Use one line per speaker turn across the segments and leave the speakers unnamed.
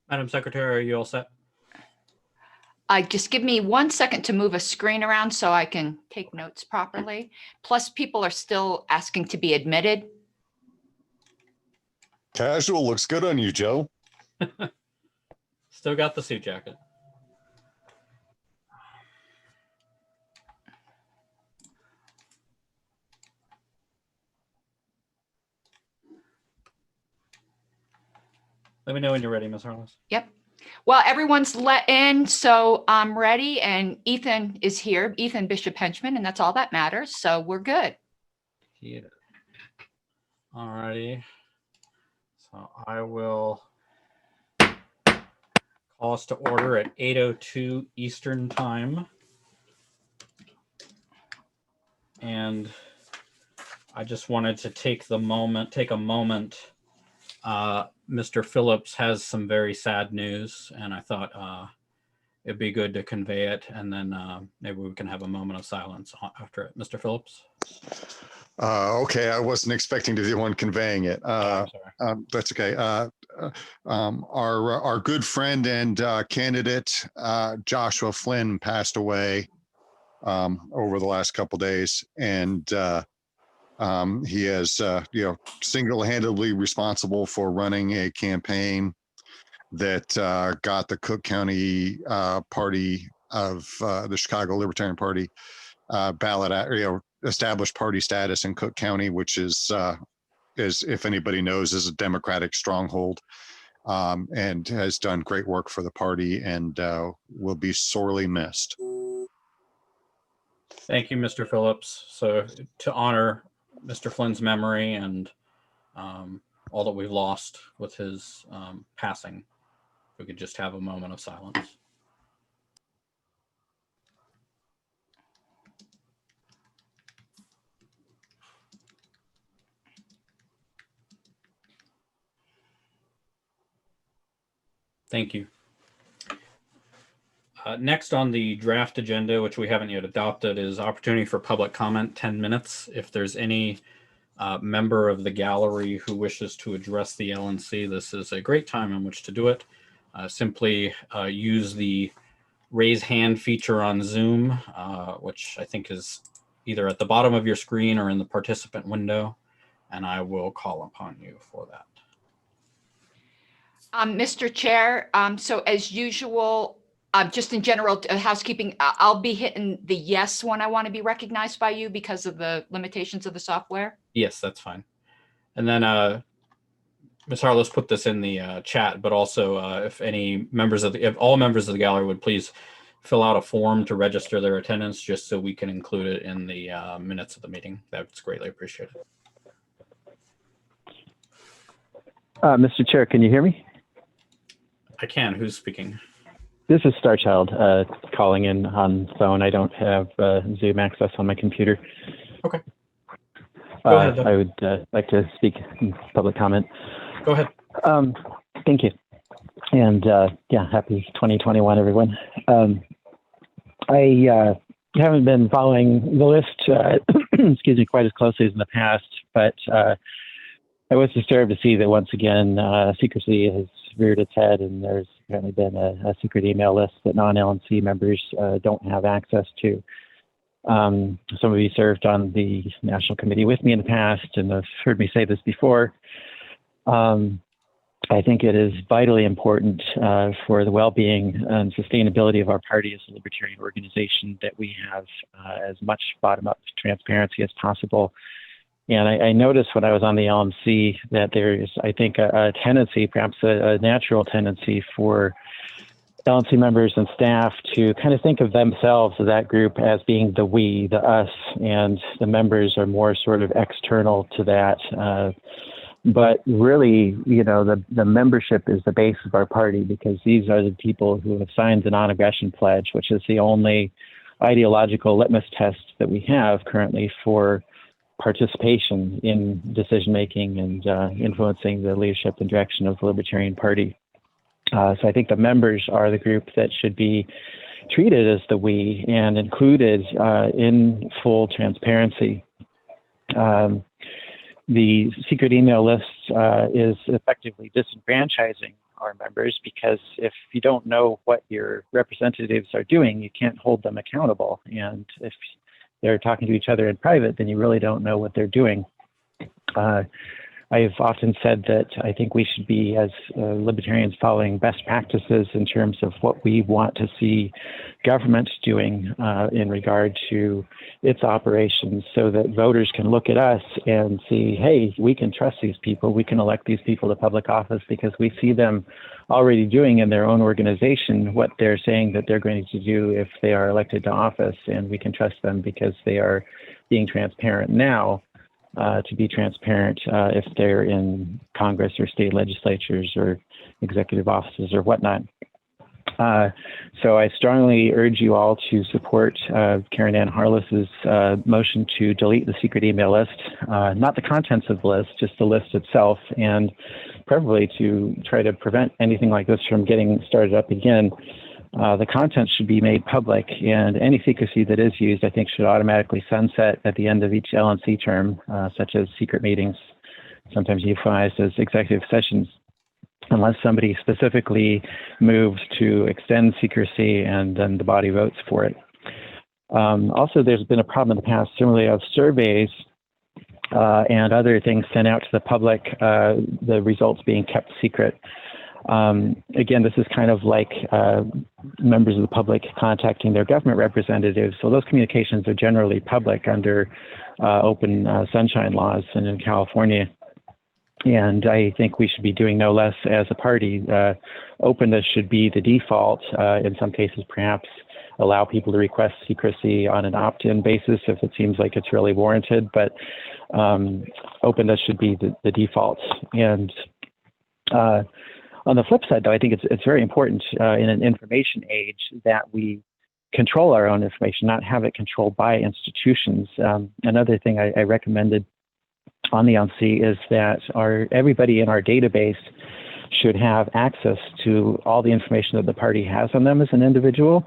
Madam Secretary, are you all set?
Just give me 1 second to move a screen around so I can take notes properly. Plus, people are still asking to be admitted.
Casual looks good on you, Joe.
Still got the suit jacket. Let me know when you're ready, Ms. Harless.
Yep. Well, everyone's let in, so I'm ready. And Ethan is here, Ethan Bishop Henchman, and that's all that matters. So we're good.
Yeah. All righty. So I will call us to order at 8:02 Eastern Time. And I just wanted to take a moment. Mr. Phillips has some very sad news, and I thought it'd be good to convey it, and then maybe we can have a moment of silence after it. Mr. Phillips?
Okay, I wasn't expecting to be the one conveying it.
I'm sorry.
That's okay. Our good friend and candidate, Joshua Flynn, passed away over the last couple days, and he is, single-handedly responsible for running a campaign that got the Cook County party of the Chicago Libertarian Party ballot, established party status in Cook County, which is, if anybody knows, is a Democratic stronghold, and has done great work for the party and will be sorely missed.
Thank you, Mr. Phillips. So to honor Mr. Flynn's memory and all that we've lost with his passing, we could just have a moment of silence. Thank you. Next on the draft agenda, which we haven't yet adopted, is opportunity for public comment, 10 minutes. If there's any member of the gallery who wishes to address the LNC, this is a great time in which to do it. Simply use the raise hand feature on Zoom, which I think is either at the bottom of your screen or in the participant window, and I will call upon you for that.
Mr. Chair, so as usual, just in general housekeeping, I'll be hitting the yes when I want to be recognized by you because of the limitations of the software.
Yes, that's fine. And then Ms. Harless put this in the chat, but also if all members of the gallery would please fill out a form to register their attendance, just so we can include it in the minutes of the meeting. That's greatly appreciated.
Mr. Chair, can you hear me?
I can. Who's speaking?
This is Starchild calling in on phone. I don't have Zoom access on my computer.
Okay. Go ahead,
I would like to speak in public comment.
Go ahead.
Thank you. And yeah, happy 2021, everyone. I haven't been following the list, excuse me, quite as closely as in the past, but I was disturbed to see that once again, secrecy has reared its head, and there's apparently been a secret email list that non-LNC members don't have access to. Some of you served on the national committee with me in the past and have heard me say this before. I think it is vitally important for the well-being and sustainability of our party as a libertarian organization that we have as much bottom-up transparency as possible. And I noticed when I was on the LNC that there is, I think, a tendency, perhaps a natural tendency for LNC members and staff to kind of think of themselves, as that group, as being the we, the us, and the members are more sort of external to that. But really, you know, the membership is the base of our party, because these are the people who have signed the non-aggression pledge, which is the only ideological litmus test that we have currently for participation in decision-making and influencing the leadership and direction of the Libertarian Party. So I think the members are the group that should be treated as the we and included in full transparency. The secret email list is effectively disenfranchising our members, because if you don't know what your representatives are doing, you can't hold them accountable. And if they're talking to each other in private, then you really don't know what they're doing. I've often said that I think we should be, as libertarians, following best practices in terms of what we want to see government doing in regard to its operations, so that voters can look at us and see, hey, we can trust these people. We can elect these people to public office because we see them already doing in their own organization what they're saying that they're going to do if they are elected to office, and we can trust them because they are being transparent now. To be transparent if they're in Congress or state legislatures or executive offices or whatnot. So I strongly urge you all to support Karen Ann Harless's motion to delete the secret email list, not the contents of the list, just the list itself, and preferably to try to prevent anything like this from getting started up again. The content should be made public, and any secrecy that is used, I think, should automatically sunset at the end of each LNC term, such as secret meetings, sometimes euphemized as executive sessions, unless somebody specifically moves to extend secrecy and then the body votes for it. Also, there's been a problem in the past, similarly, of surveys and other things sent out to the public, the results being kept secret. Again, this is kind of like members of the public contacting their government representatives. So those communications are generally public under open sunshine laws and in California. And I think we should be doing no less as a party. Openness should be the default. In some cases, perhaps allow people to request secrecy on an opt-in basis if it seems like it's really warranted. But openness should be the default. And on the flip side, though, I think it's very important in an information age that we control our own information, not have it controlled by institutions. Another thing I recommended on the LNC is that everybody in our database should have access to all the information that the party has on them as an individual.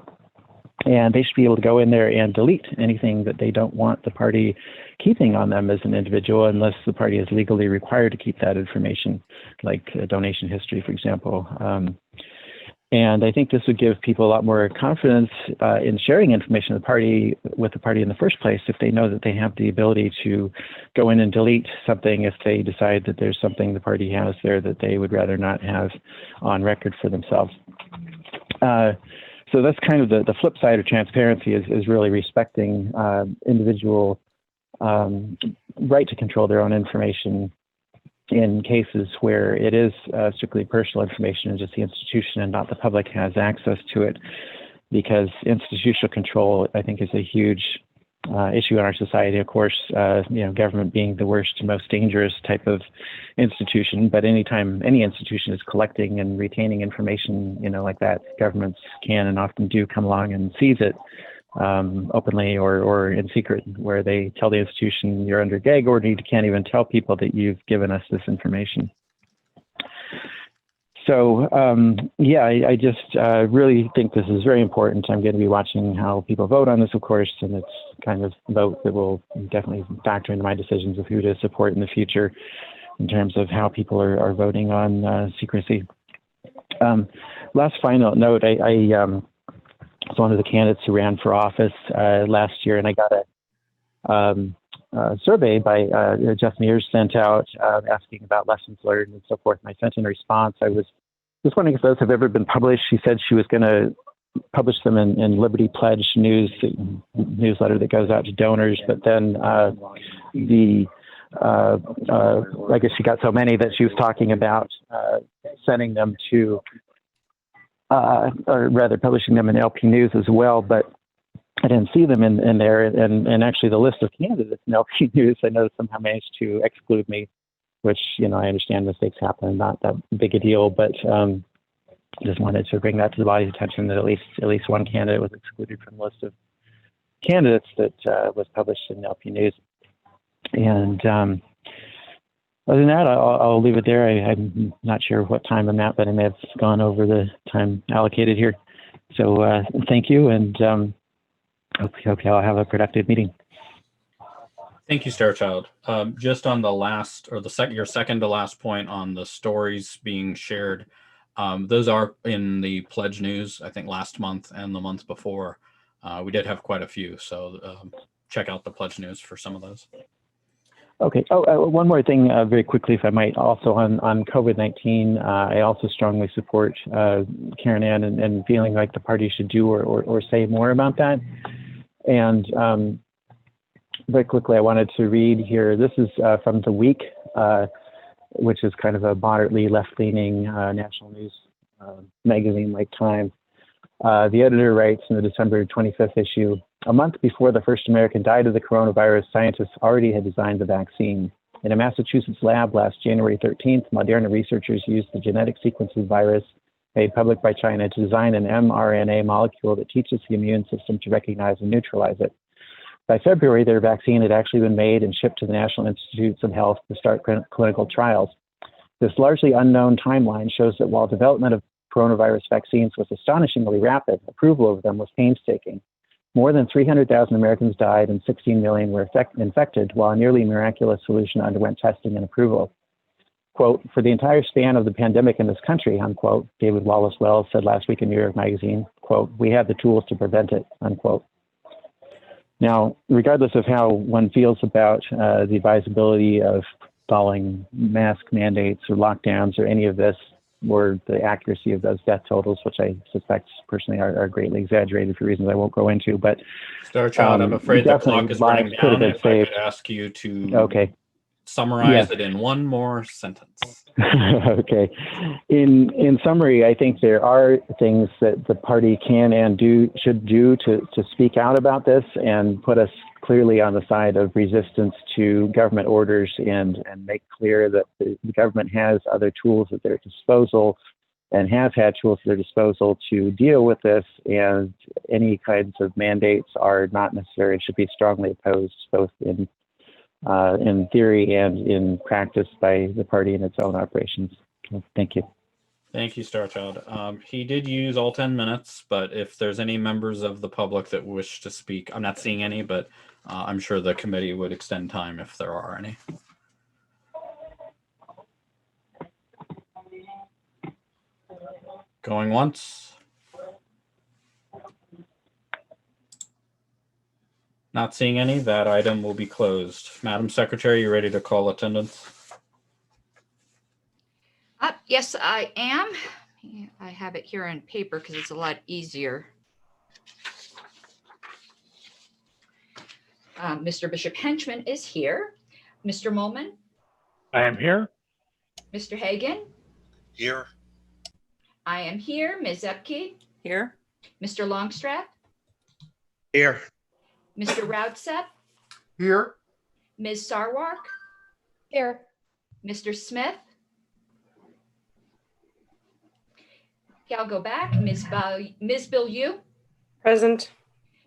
And they should be able to go in there and delete anything that they don't want the party keeping on them as an individual, unless the party is legally required to keep that information, like donation history, for example. And I think this would give people a lot more confidence in sharing information with the party in the first place, if they know that they have the ability to go in and delete something if they decide that there's something the party has there that they would rather not have on record for themselves. So that's kind of the flip side of transparency is really respecting individual right to control their own information in cases where it is strictly personal information and just the institution and not the public has access to it, because institutional control, I think, is a huge issue in our society. Of course, government being the worst and most dangerous type of institution, but anytime any institution is collecting and retaining information, like that, governments can and often do come along and seize it openly or in secret, where they tell the institution you're under gag order, you can't even tell people that you've given us this information. So, I just really think this is very important. I'm going to be watching how people vote on this, of course, and it's kind of vote that will definitely factor into my decisions of who to support in the future in terms of how people are voting on secrecy. Last final note, I was one of the candidates who ran for office last year, and I got a survey by Jeff Mears sent out asking about lessons learned and so forth. And I sent in a response. I was just wondering if those have ever been published. She said she was going to publish them in Liberty Pledge newsletter that goes out to donors. But then I guess she got so many that she was talking about sending them to, or rather publishing them in LP News as well. But I didn't see them in there, and actually the list of candidates in LP News, I know somehow managed to exclude me, which, I understand mistakes happen, not that big a deal, but just wanted to bring that to the body's attention that at least one candidate was excluded from the list of candidates that was published in LP News. And other than that, I'll leave it there. I'm not sure what time I'm at, but I may have gone over the time allocated here. So thank you, and hope y'all have a productive meeting.
Thank you, Starchild. Just on the last, or your second to last point on the stories being shared, Those are in the pledge news, I think last month and the month before. We did have quite a few, so check out the pledge news for some of those.
Okay. Oh, one more thing very quickly, if I might, also on COVID-19, I also strongly support Karen Ann and feeling like the party should do or say more about that. And very quickly, I wanted to read here. This is from The Week, which is kind of a moderately left-leaning national news magazine like Time. The editor writes in the December 25th issue, a month before the first American died of the coronavirus, scientists already had designed the vaccine. In a Massachusetts lab last January 13th, Moderna researchers used the genetic sequence of the virus made public by China to design an mRNA molecule that teaches the immune system to recognize and neutralize it. By February, their vaccine had actually been made and shipped to the National Institutes of Health to start clinical trials. This largely unknown timeline shows that while development of coronavirus vaccines was astonishingly rapid, approval of them was painstaking. More than 300,000 Americans died and 16 million were infected, while a nearly miraculous solution underwent testing and approval. Quote, for the entire span of the pandemic in this country, unquote, David Wallace Wells said last week in New York Magazine, quote, we have the tools to prevent it, unquote. Now, regardless of how one feels about the advisability of following mask mandates or lockdowns or any of this, or the accuracy of those death totals, which I suspect personally are greatly exaggerated for reasons I won't go into. But
Starchild, I'm afraid the clock is running down. If I could ask you to summarize it in one more sentence.
Okay. In summary, I think there are things that the party can and should do to speak out about this and put us clearly on the side of resistance to government orders and make clear that the government has other tools at their disposal and have had tools at their disposal to deal with this, and any kinds of mandates are not necessary, should be strongly opposed, both in theory and in practice by the party in its own operations. Thank you.
Thank you, Starchild. He did use all 10 minutes, but if there's any members of the public that wish to speak, I'm not seeing any, but I'm sure the committee would extend time if there are any. Going once. Not seeing any, that item will be closed. Madam Secretary, you ready to call attendance?
Yes, I am. I have it here on paper because it's a lot easier. Mr. Bishop Henchman is here. Mr. Molman?
I am here.
Mr. Hagan?
Here.
I am here. Ms. Epke?
Here.
Mr. Longstrap?
Here.
Mr. Roudsep?
Here.
Ms. Sarwark?
Here.
Mr. Smith? Okay, I'll go back. Ms. Bilyeu?
Present.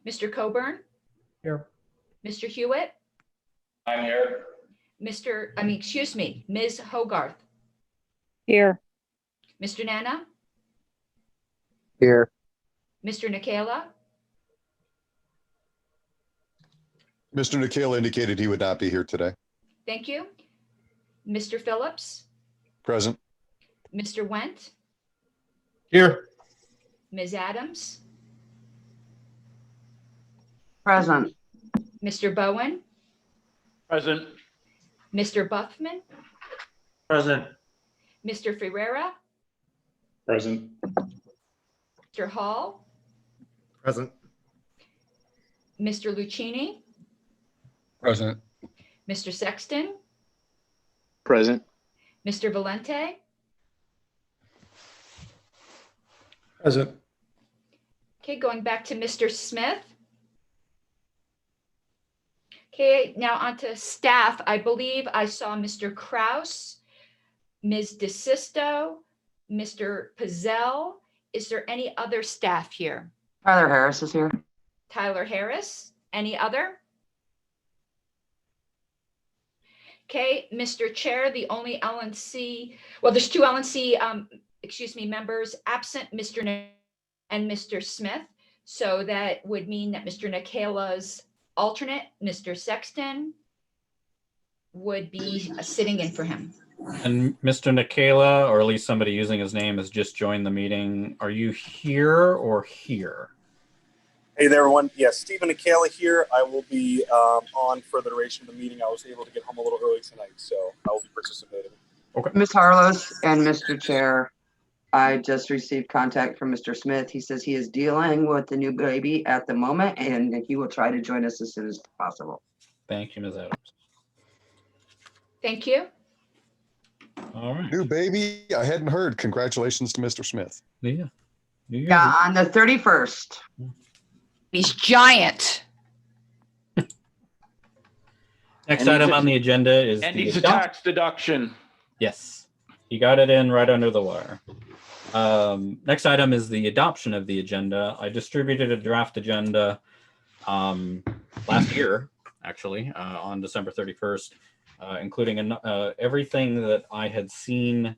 Mr. Coburn?
Here.
Mr. Hewitt?
I'm here.
Excuse me, Ms. Hogarth?
Here.
Mr. Nana?
Here.
Mr. Nikela?
Mr. Nikhil indicated he would not be here today.
Thank you. Mr. Phillips?
Present.
Mr. Wendt?
Here.
Ms. Adams?
Present.
Mr. Bowen?
Present.
Mr. Buffman?
Present.
Mr. Ferreira?
Present.
Mr. Hall?
Present.
Mr. Lucchini?
Present.
Mr. Sexton?
Present.
Mr. Valente?
Present.
Okay, going back to Mr. Smith. Okay, now on to staff. I believe I saw Mr. Kraus, Ms. DeSisto, Mr. Pizzell. Is there any other staff here?
Tyler Harris is here.
Tyler Harris, any other? Okay, Mr. Chair, the only LNC, well, there's two LNC, members absent, Mr. and Mr. Smith. So that would mean that Mr. Nikela's alternate, Mr. Sexton, would be sitting in for him.
And Mr. Nikela, or at least somebody using his name, has just joined the meeting. Are you here or here?
Hey there, everyone. Yes, Stephen Akela here. I will be on for the duration of the meeting. I was able to get home a little early tonight, so I will be participating.
Okay.
Ms. Harlos and Mr. Chair, I just received contact from Mr. Smith. He says he is dealing with the new baby at the moment, and he will try to join us as soon as possible.
Thank you, Ms. Adams.
Thank you.
All right.
New baby. I hadn't heard. Congratulations to Mr. Smith.
Yeah.
Yeah, on the 31st.
He's giant.
Next item on the agenda is
And
the
needs a tax deduction.
Yes, he got it in right under the wire. Next item is the adoption of the agenda. I distributed a draft agenda last year, actually, on December 31st, including everything that I had seen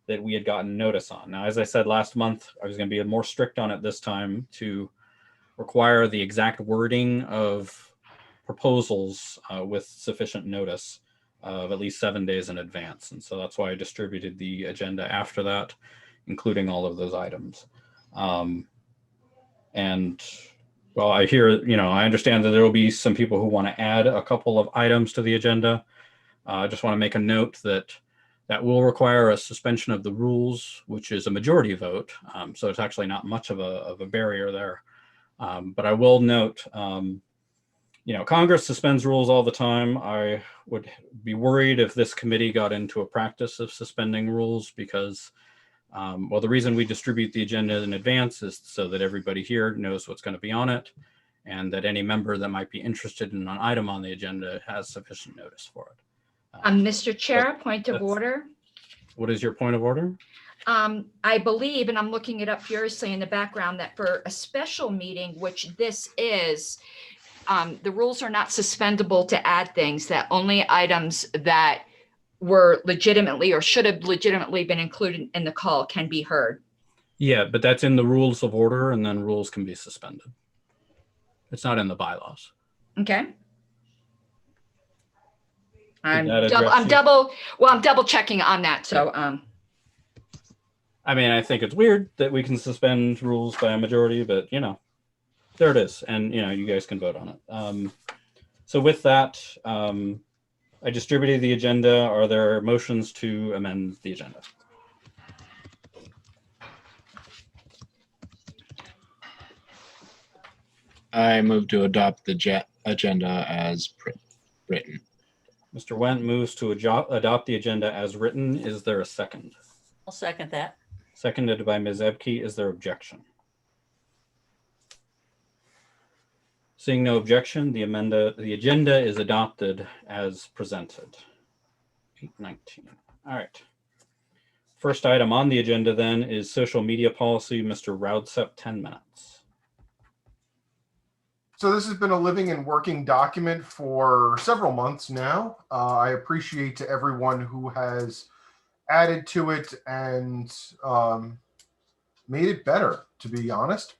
that we had gotten notice on. Now, as I said last month, I was going to be more strict on it this time to require the exact wording of proposals with sufficient notice of at least 7 days in advance. And so that's why I distributed the agenda after that, including all of those items. And well, I hear, I understand that there will be some people who want to add a couple of items to the agenda. I just want to make a note that will require a suspension of the rules, which is a majority vote. So it's actually not much of a barrier there. But I will note, Congress suspends rules all the time. I would be worried if this committee got into a practice of suspending rules because, the reason we distribute the agenda in advance is so that everybody here knows what's going to be on it and that any member that might be interested in an item on the agenda has sufficient notice for it.
Mr. Chair, point of order.
What is your point of order?
I believe, and I'm looking it up furiously in the background, that for a special meeting, which this is, the rules are not suspendable to add things, that only items that were legitimately or should have legitimately been included in the call can be heard.
Yeah, but that's in the rules of order, and then rules can be suspended. It's not in the bylaws.
Okay. I'm
that address
double checking on that. So,
I mean, I think it's weird that we can suspend rules by a majority, but there it is. And, you guys can vote on it. So with that, I distributed the agenda. Are there motions to amend the agenda?
I move to adopt the agenda as written.
Mr. Wendt moves to adopt the agenda as written. Is there a second?
I'll second that.
Seconded by Ms. Ebke. Is there objection? Seeing no objection, the agenda is adopted as presented. 8:19. All right. First item on the agenda then is social media policy. Mr. Raudsep, 10 minutes.
So this has been a living and working document for several months now. I appreciate to everyone who has added to it and made it better, to be honest.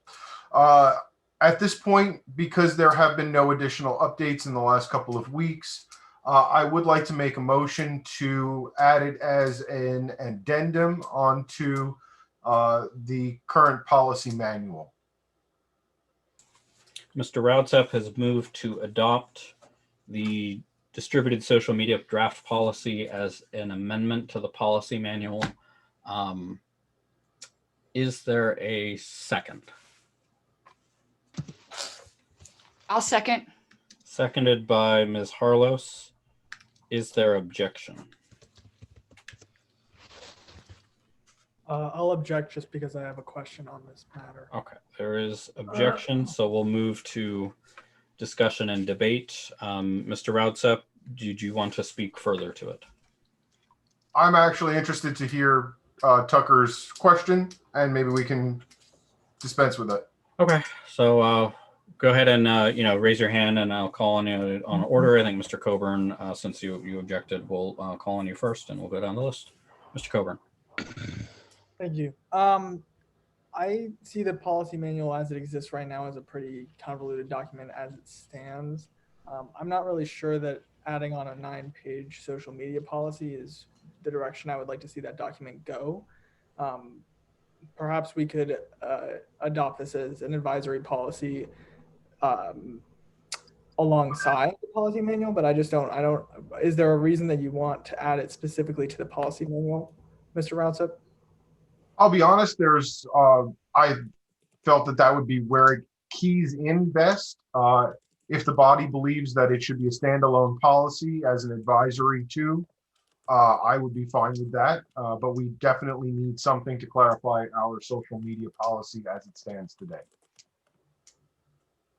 At this point, because there have been no additional updates in the last couple of weeks, I would like to make a motion to add it as an addendum onto the current policy manual.
Mr. Raudsep has moved to adopt the distributed social media draft policy as an amendment to the policy manual. Is there a second?
I'll second.
Seconded by Ms. Harlos. Is there objection?
I'll object just because I have a question on this matter.
Okay, there is objection, so we'll move to discussion and debate. Mr. Raudsep, did you want to speak further to it?
I'm actually interested to hear Tucker's question, and maybe we can dispense with it.
Okay, so go ahead and raise your hand, and I'll call on you on order. I think Mr. Coburn, since you objected, will call on you first, and we'll go down the list. Mr. Coburn.
Thank you. I see the policy manual as it exists right now as a pretty convoluted document as it stands. I'm not really sure that adding on a 9-page social media policy is the direction I would like to see that document go. Perhaps we could adopt this as an advisory policy alongside the policy manual, but I don't, is there a reason that you want to add it specifically to the policy manual, Mr. Routsip?
I'll be honest, I felt that would be where it keys in best. If the body believes that it should be a standalone policy as an advisory to, I would be fine with that. But we definitely need something to clarify our social media policy as it stands today.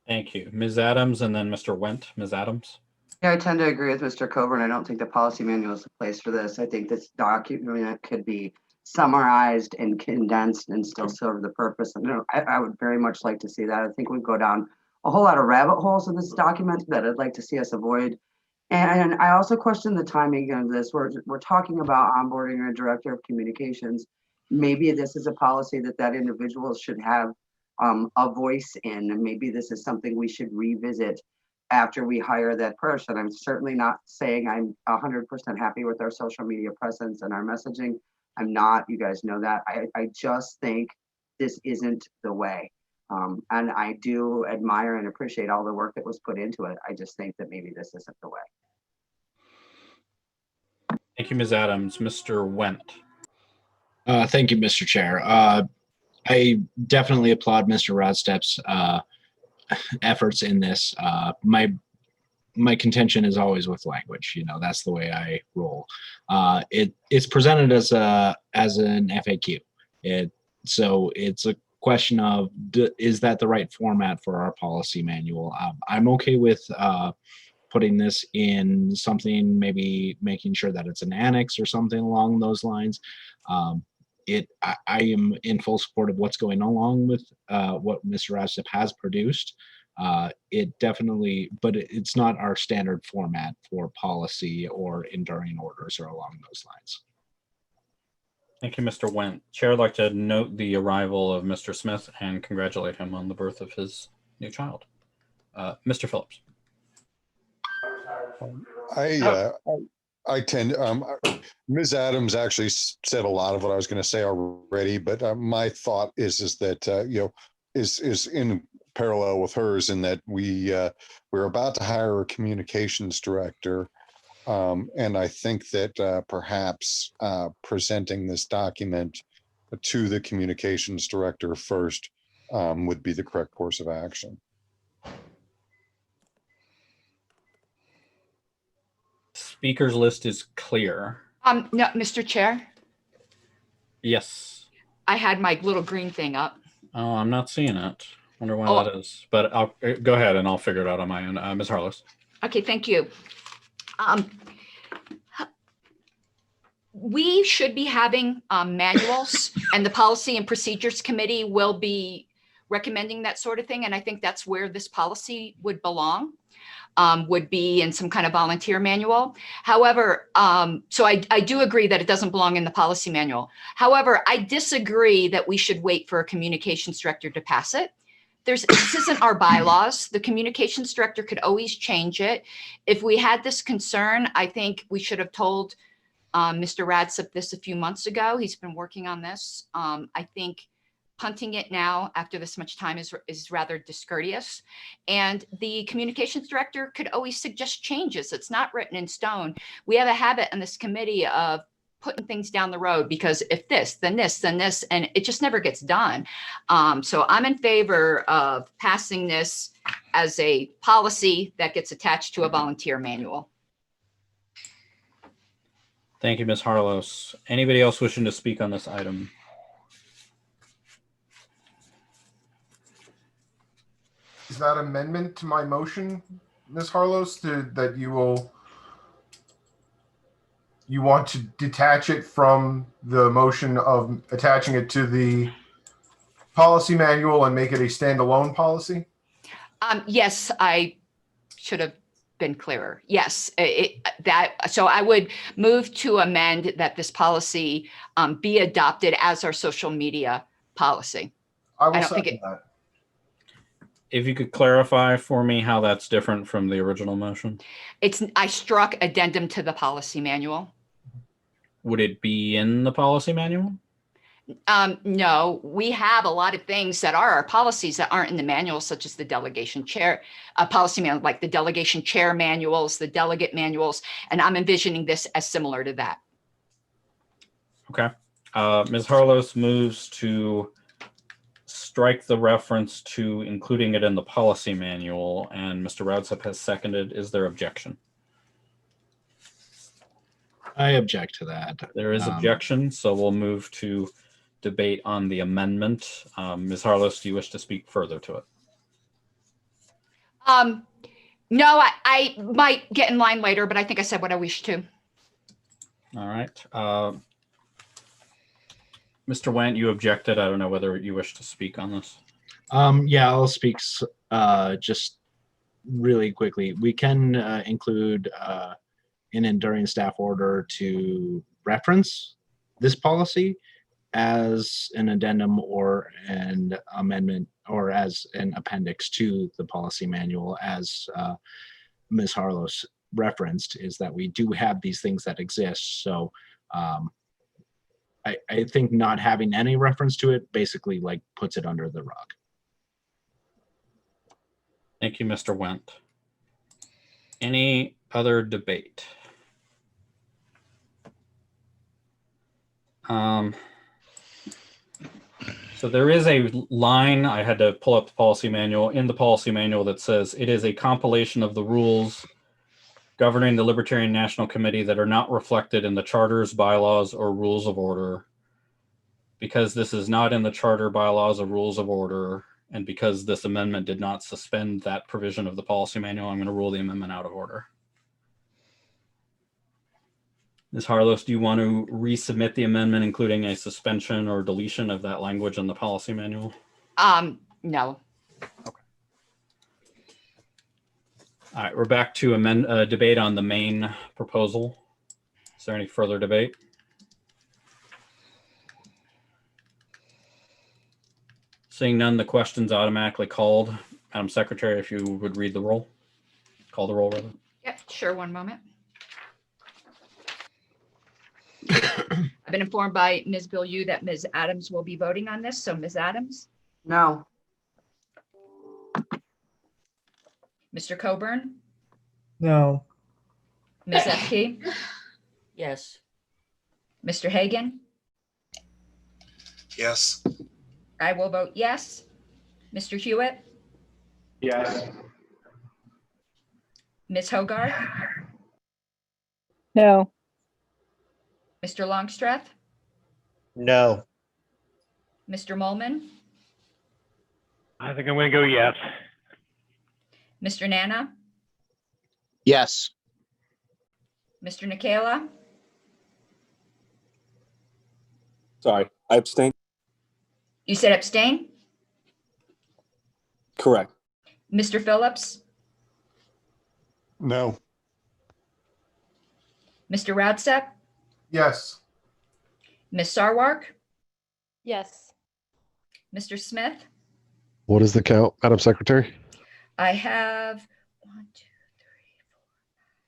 Thank you. Ms. Adams and then Mr. Wendt. Ms. Adams.
Yeah, I tend to agree with Mr. Coburn. I don't think the policy manual is the place for this. I think this document could be summarized and condensed and still serve the purpose. I would very much like to see that. I think we'd go down a whole lot of rabbit holes in this document that I'd like to see us avoid. And I also question the timing of this. We're talking about onboarding a director of communications. Maybe this is a policy that individual should have a voice in, and maybe this is something we should revisit after we hire that person. I'm certainly not saying I'm 100% happy with our social media presence and our messaging. I'm not, you guys know that. I just think this isn't the way. And I do admire and appreciate all the work that was put into it. I just think that maybe this isn't the way.
Thank you, Ms. Adams. Mr. Wendt.
Thank you, Mr. Chair. I definitely applaud Mr. Rodstep's efforts in this. My contention is always with language. You know, that's the way I roll. It's presented as an FAQ. So it's a question of, is that the right format for our policy manual? I'm okay with putting this in something, maybe making sure that it's an annex or something along those lines. I am in full support of what's going along with what Mr. Rodstep has produced. It definitely, but it's not our standard format for policy or enduring orders or along those lines.
Thank you, Mr. Wendt. Chair would like to note the arrival of Mr. Smith and congratulate him on the birth of his new child. Mr. Phillips.
I tend, Ms. Adams actually said a lot of what I was going to say already, but my thought is that, is in parallel with hers in that we're about to hire a communications director. And I think that perhaps presenting this document to the communications director first would be the correct course of action.
Speaker's list is clear.
No, Mr. Chair,
Yes.
I had my little green thing up.
Oh, I'm not seeing it. Wonder why that is. But I'll go ahead and I'll figure it out on my end. Ms. Harless.
Okay, thank you. We should be having manuals, and the Policy and Procedures Committee will be recommending that sort of thing. And I think that's where this policy would belong, would be in some kind of volunteer manual. However, so I do agree that it doesn't belong in the policy manual. However, I disagree that we should wait for a communications director to pass it. This isn't our bylaws. The communications director could always change it. If we had this concern, I think we should have told Mr. Rodstep this a few months ago. He's been working on this. I think punting it now after this much time is rather discourteous. And the communications director could always suggest changes. It's not written in stone. We have a habit in this committee of putting things down the road because if this, then this, then this, and it just never gets done. So I'm in favor of passing this as a policy that gets attached to a volunteer manual.
Thank you, Ms. Harlos. Anybody else wishing to speak on this item?
Is that amendment to my motion, Ms. Harlos, that you want to detach it from the motion of attaching it to the policy manual and make it a standalone policy?
Yes, I should have been clearer. Yes, so I would move to amend that this policy be adopted as our social media policy.
I will second that.
If you could clarify for me how that's different from the original motion.
I struck addendum to the policy manual.
Would it be in the policy manual?
No, we have a lot of things that are our policies that aren't in the manual, such as the delegation chair, policy manual, like the delegation chair manuals, the delegate manuals, and I'm envisioning this as similar to that.
Okay. Ms. Harlos moves to strike the reference to including it in the policy manual, and Mr. Roudsep has seconded. Is there objection?
I object to that.
There is objection, so we'll move to debate on the amendment. Ms. Harlos, do you wish to speak further to it?
No, I might get in line later, but I think I said what I wish to.
All right. Mr. Wendt, you objected. I don't know whether you wish to speak on this.
Yeah, I'll speak just really quickly. We can include an enduring staff order to reference this policy as an addendum or an amendment or as an appendix to the policy manual, as Ms. Harlos referenced, is that we do have these things that exist. So I think not having any reference to it basically like puts it under the rug.
Thank you, Mr. Wendt. Any other debate? So there is a line, I had to pull up the policy manual, in the policy manual that says it is a compilation of the rules governing the Libertarian National Committee that are not reflected in the charters, bylaws, or rules of order. Because this is not in the charter, bylaws, or rules of order, and because this amendment did not suspend that provision of the policy manual, I'm going to rule the amendment out of order. Ms. Harlos, do you want to resubmit the amendment, including a suspension or deletion of that language in the policy manual?
No.
Okay. All right, we're back to debate on the main proposal. Is there any further debate? Seeing none, the question's automatically called. Madam Secretary, if you would read the roll. Call the roll, rather.
Yep, sure, one moment. I've been informed by Ms. Bilyeu that Ms. Adams will be voting on this. So Ms. Adams,
No.
Mr. Coburn,
No.
Ms. FP,
Yes.
Mr. Hagan,
Yes.
I will vote yes. Mr. Hewitt,
Yes.
Ms. Hogarth,
No.
Mr. Longstreth,
No.
Mr. Molman,
I think I'm going to go yes.
Mr. Nana,
Yes.
Mr. Nikela,
Sorry, I abstain.
you said abstain?
Correct.
Mr. Phillips,
No.
Mr. Roudsep,
Yes.
Ms. Sarwark,
Yes.
Mr. Smith.
What is the count, Madam Secretary?
I have 1, 2, 3,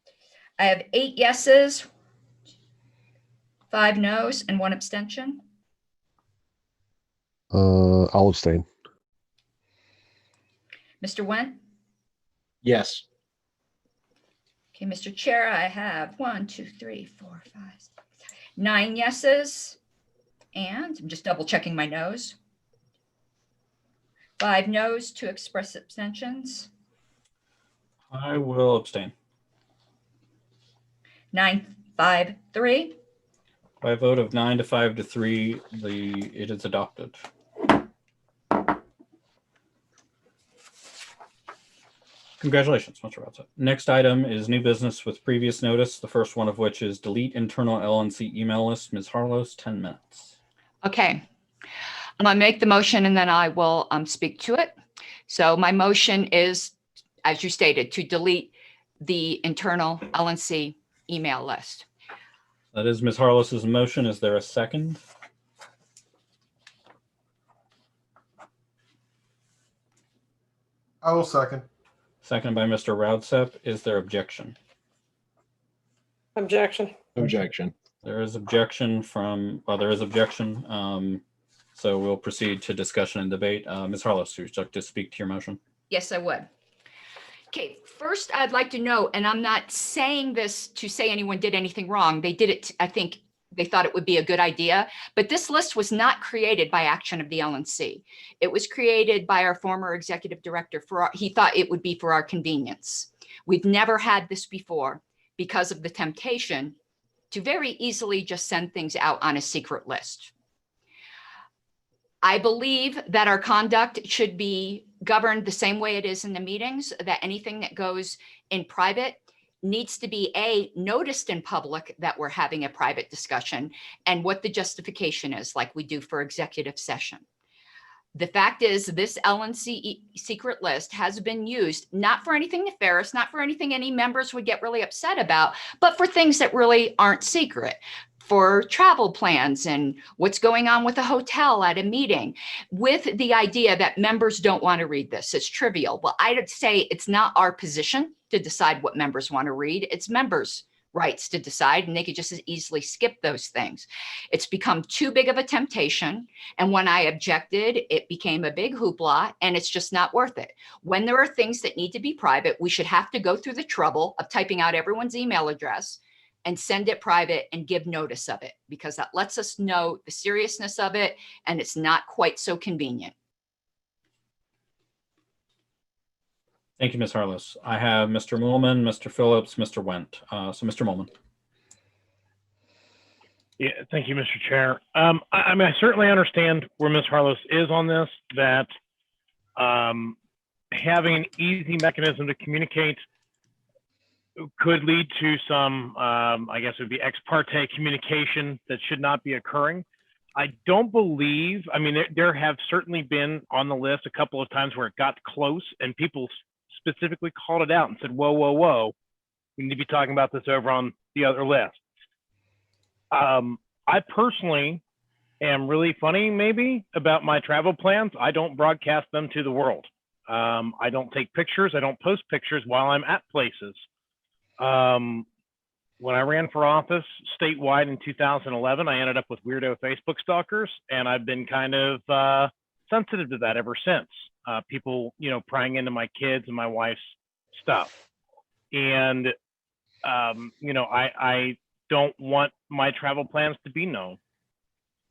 4. I have 8 yeses, 5 noes, and 1 abstention.
I'll abstain.
Mr. Wendt?
Yes.
Okay, Mr. Chair, I have 1, 2, 3, 4, 5, 6, 9 yeses, and I'm just double checking my noes. 5 noes, 2 express abstentions.
I will abstain.
9, 5, 3.
By a vote of 9 to 5 to 3, it is adopted. Congratulations, Mr. Roudsep. Next item is new business with previous notice, the first one of which is delete internal LNC email list. Ms. Harlos, 10 minutes.
Okay. I'm going to make the motion and then I will speak to it. So my motion is, as you stated, to delete the internal LNC email list.
That is Ms. Harlos's motion. Is there a second?
I will second.
Second by Mr. Roudsep. Is there objection?
Objection.
Objection.
There is objection there is objection. So we'll proceed to discussion and debate. Ms. Harless, would you like to speak to your motion?
Yes, I would. Okay, first I'd like to know, and I'm not saying this to say anyone did anything wrong. They did it, I think they thought it would be a good idea, but this list was not created by action of the LNC. It was created by our former executive director he thought it would be for our convenience. We've never had this before because of the temptation to very easily just send things out on a secret list. I believe that our conduct should be governed the same way it is in the meetings, that anything that goes in private needs to be noticed in public that we're having a private discussion and what the justification is, like we do for executive session. The fact is, this LNC secret list has been used not for anything nefarious, not for anything any members would get really upset about, but for things that really aren't secret, for travel plans and what's going on with a hotel at a meeting, with the idea that members don't want to read this. It's trivial. Well, I'd say it's not our position to decide what members want to read. It's members' rights to decide, and they could just as easily skip those things. It's become too big of a temptation. And when I objected, it became a big hoopla, and it's just not worth it. When there are things that need to be private, we should have to go through the trouble of typing out everyone's email address and send it private and give notice of it, because that lets us know the seriousness of it, and it's not quite so convenient.
Thank you, Ms. Harless. I have Mr. Moolman, Mr. Phillips, Mr. Wendt. So Mr. Moolman.
Yeah, thank you, Mr. Chair. I mean, I certainly understand where Ms. Harless is on this, that having an easy mechanism to communicate could lead to some, I guess it would be ex parte communication that should not be occurring. I don't believe, I mean, there have certainly been on the list a couple of times where it got close and people specifically called it out and said, whoa, whoa, whoa, we need to be talking about this over on the other list. I personally am really funny maybe about my travel plans. I don't broadcast them to the world. I don't take pictures. I don't post pictures while I'm at places. When I ran for office statewide in 2011, I ended up with weirdo Facebook stalkers, and I've been kind of sensitive to that ever since. People, you know, prying into my kids and my wife's stuff. And, you know, I don't want my travel plans to be known.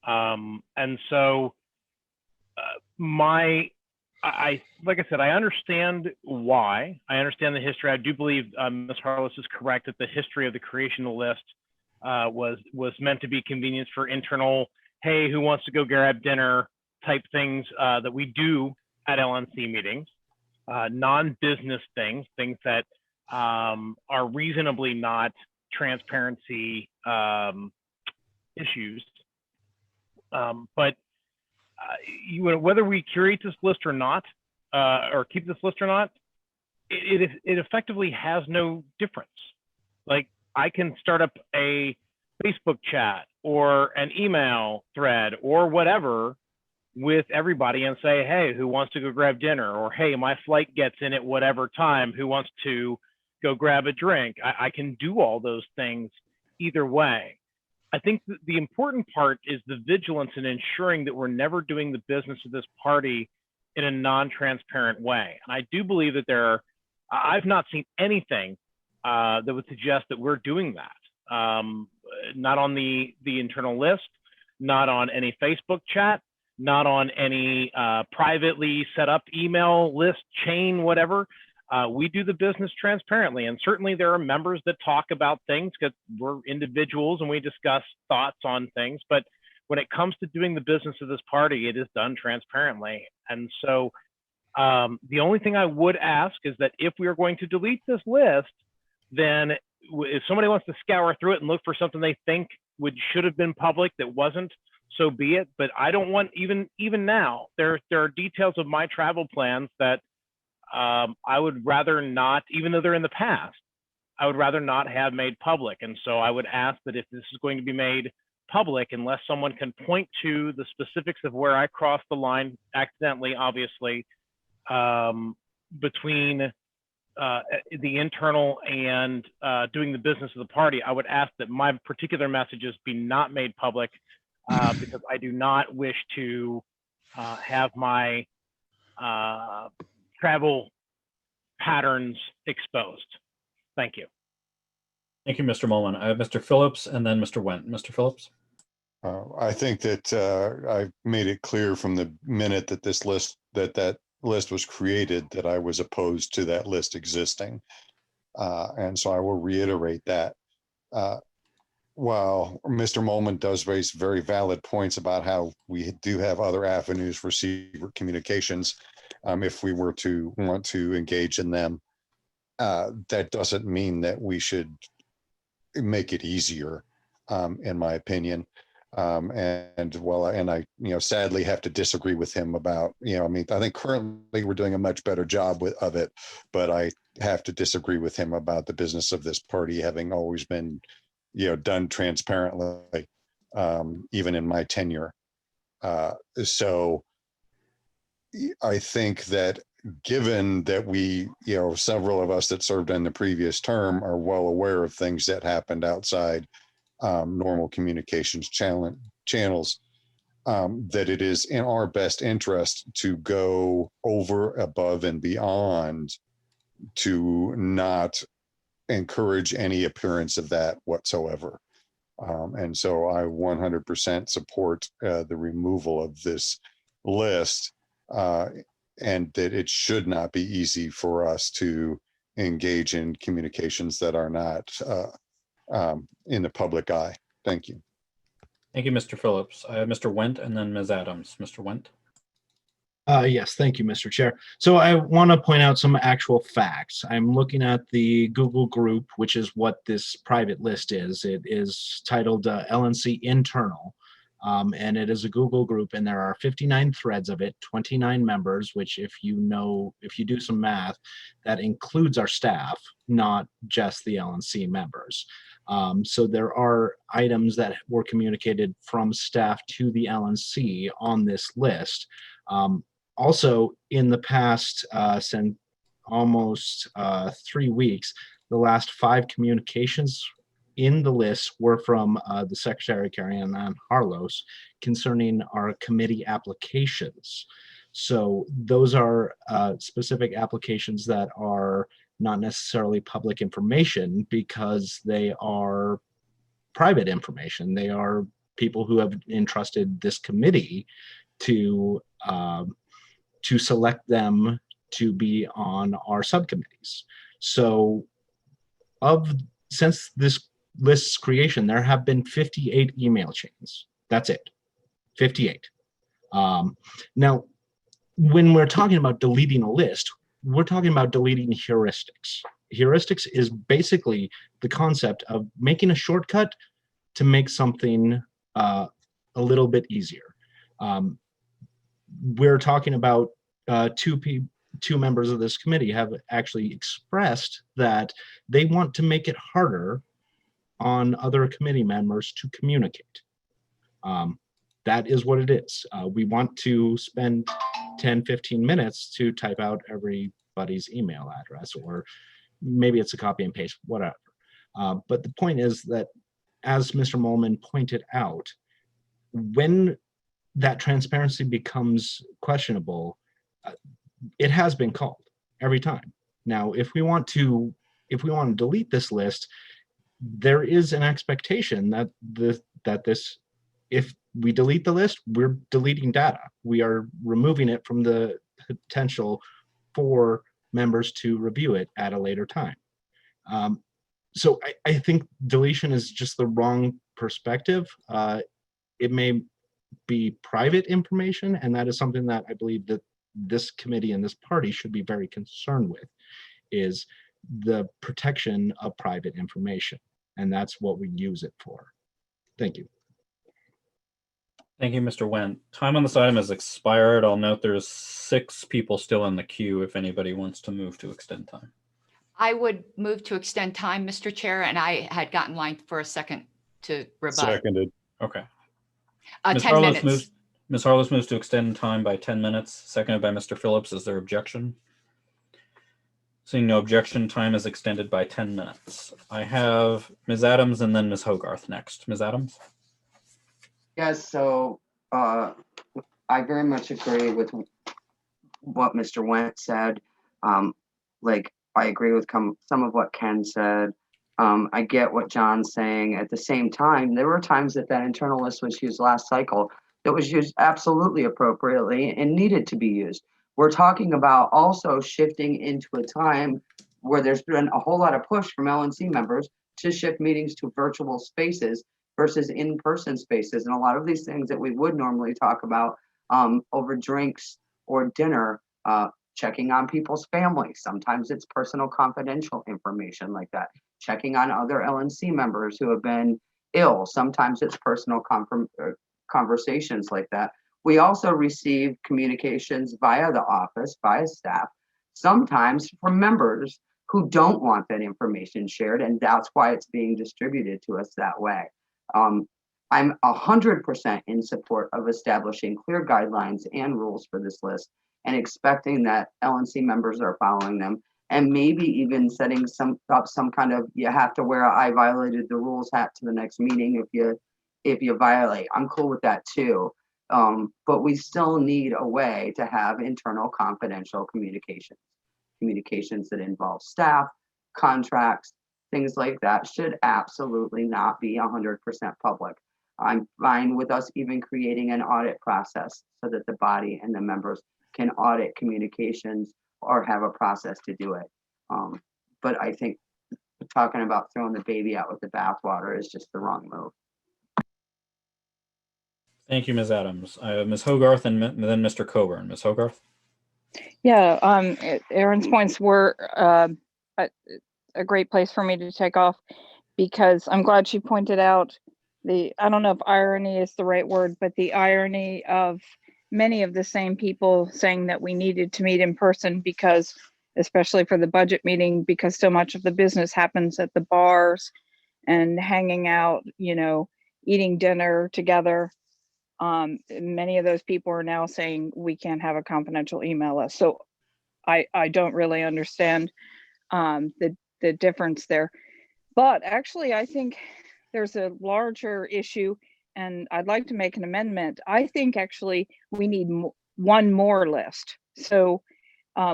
And so like I said, I understand why. I understand the history. I do believe Ms. Harless is correct that the history of the creation of the list was meant to be convenience for internal, hey, who wants to go grab dinner type things that we do at LNC meetings, non-business things that are reasonably not transparency issues. But whether we curate this list or not, or keep this list or not, it effectively has no difference. Like, I can start up a Facebook chat or an email thread or whatever with everybody and say, hey, who wants to go grab dinner? Or, hey, my flight gets in at whatever time, who wants to go grab a drink? I can do all those things either way. I think the important part is the vigilance in ensuring that we're never doing the business of this party in a non-transparent way. And I do believe that I've not seen anything that would suggest that we're doing that. Not on the internal list, not on any Facebook chat, not on any privately set up email list chain, whatever. We do the business transparently, and certainly there are members that talk about things because we're individuals and we discuss thoughts on things. But when it comes to doing the business of this party, it is done transparently. And so the only thing I would ask is that if we are going to delete this list, then if somebody wants to scour through it and look for something they think should have been public that wasn't, so be it. But I don't want, even now, there are details of my travel plans that I would rather not, even though they're in the past, I would rather not have made public. And so I would ask that if this is going to be made public, unless someone can point to the specifics of where I crossed the line accidentally, obviously, between the internal and doing the business of the party, I would ask that my particular messages be not made public because I do not wish to have my travel patterns exposed. Thank you.
Thank you, Mr. Mullen. I have Mr. Phillips and then Mr. Wendt. Mr. Phillips?
I think that I made it clear from the minute that this list, that list was created, that I was opposed to that list existing. And so I will reiterate that. While Mr. Mullen does raise very valid points about how we do have other avenues for secret communications, if we were to want to engage in them, that doesn't mean that we should make it easier, in my opinion. And I, sadly have to disagree with him about, I think currently we're doing a much better job of it, but I have to disagree with him about the business of this party having always been, done transparently, even in my tenure. So I think that given that we, several of us that served in the previous term are well aware of things that happened outside normal communications channels, that it is in our best interest to go over, above, and beyond to not encourage any appearance of that whatsoever. And so I 100% support the removal of this list, and that it should not be easy for us to engage in communications that are not in the public eye. Thank you.
Thank you, Mr. Phillips. I have Mr. Wendt and then Ms. Adams. Mr. Wendt?
Yes, thank you, Mr. Chair. So I want to point out some actual facts. I'm looking at the Google group, which is what this private list is. It is titled LNC Internal, and it is a Google group, and there are 59 threads of it, 29 members, which if you do some math, that includes our staff, not just the LNC members. So there are items that were communicated from staff to the LNC on this list. Also, in the past, since almost 3 weeks, the last 5 communications in the list were from the Secretary Carrie Ann Harlos concerning our committee applications. So those are specific applications that are not necessarily public information because they are private information. They are people who have entrusted this committee to select them to be on our subcommittees. So since this list's creation, there have been 58 email chains. That's it, 58. Now, when we're talking about deleting a list, we're talking about deleting heuristics. Heuristics is basically the concept of making a shortcut to make something a little bit easier. We're talking about two members of this committee have actually expressed that they want to make it harder on other committee members to communicate. That is what it is. We want to spend 10, 15 minutes to type out everybody's email address, or maybe it's a copy and paste, whatever. But the point is that, as Mr. Mullen pointed out, when that transparency becomes questionable, it has been called every time. Now, if we want to delete this list, there is an expectation that if we delete the list, we're deleting data. We are removing it from the potential for members to review it at a later time. So I think deletion is just the wrong perspective. It may be private information, and that is something that I believe that this committee and this party should be very concerned with, is the protection of private information. And that's what we use it for. Thank you.
Thank you, Mr. Wendt. Time on this item has expired. I'll note there's 6 people still in the queue if anybody wants to move to extend time.
I would move to extend time, Mr. Chair, and I had gotten line for a second to rebut.
Seconded.
Okay.
10 minutes.
Ms. Harlos moves to extend time by 10 minutes, seconded by Mr. Phillips. Is there objection? Seeing no objection, time is extended by 10 minutes. I have Ms. Adams and then Ms. Hogarth next. Ms. Adams?
Yes, so I very much agree with what Mr. Went said. Like, I agree with some of what Ken said. I get what John's saying. At the same time, there were times that internal list was used last cycle that was used absolutely appropriately and needed to be used. We're talking about also shifting into a time where there's been a whole lot of push from LNC members to shift meetings to virtual spaces versus in-person spaces. And a lot of these things that we would normally talk about over drinks or dinner, checking on people's families. Sometimes it's personal confidential information like that. Checking on other LNC members who have been ill. Sometimes it's personal conversations like that. We also receive communications via the office, via staff, sometimes from members who don't want that information shared, and that's why it's being distributed to us that way. I'm 100% in support of establishing clear guidelines and rules for this list and expecting that LNC members are following them, and maybe even setting up some kind of, you have to wear a I violated the rules hat to the next meeting if you violate. I'm cool with that too. But we still need a way to have internal confidential communications that involve staff, contracts, things like that should absolutely not be 100% public. I'm fine with us even creating an audit process so that the body and the members can audit communications or have a process to do it. But I think talking about throwing the baby out with the bathwater is just the wrong move.
Thank you, Ms. Adams. I have Ms. Hogarth and then Mr. Coburn. Ms. Hogarth?
Yeah, Aaron's points were a great place for me to take off, because I'm glad she pointed out I don't know if irony is the right word, but the irony of many of the same people saying that we needed to meet in person because, especially for the budget meeting, because so much of the business happens at the bars and hanging out, eating dinner together. Many of those people are now saying we can't have a confidential email list. So I don't really understand the difference there. But actually, I think there's a larger issue, and I'd like to make an amendment. I think actually we need one more list. So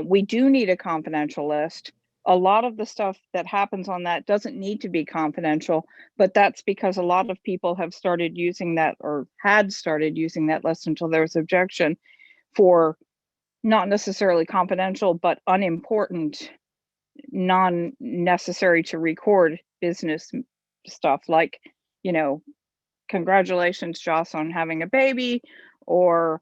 we do need a confidential list. A lot of the stuff that happens on that doesn't need to be confidential, but that's because a lot of people have started using that, or had started using that list until there was objection, for not necessarily confidential, but unimportant, non-necessary to record business stuff, like, congratulations, Joss, on having a baby, or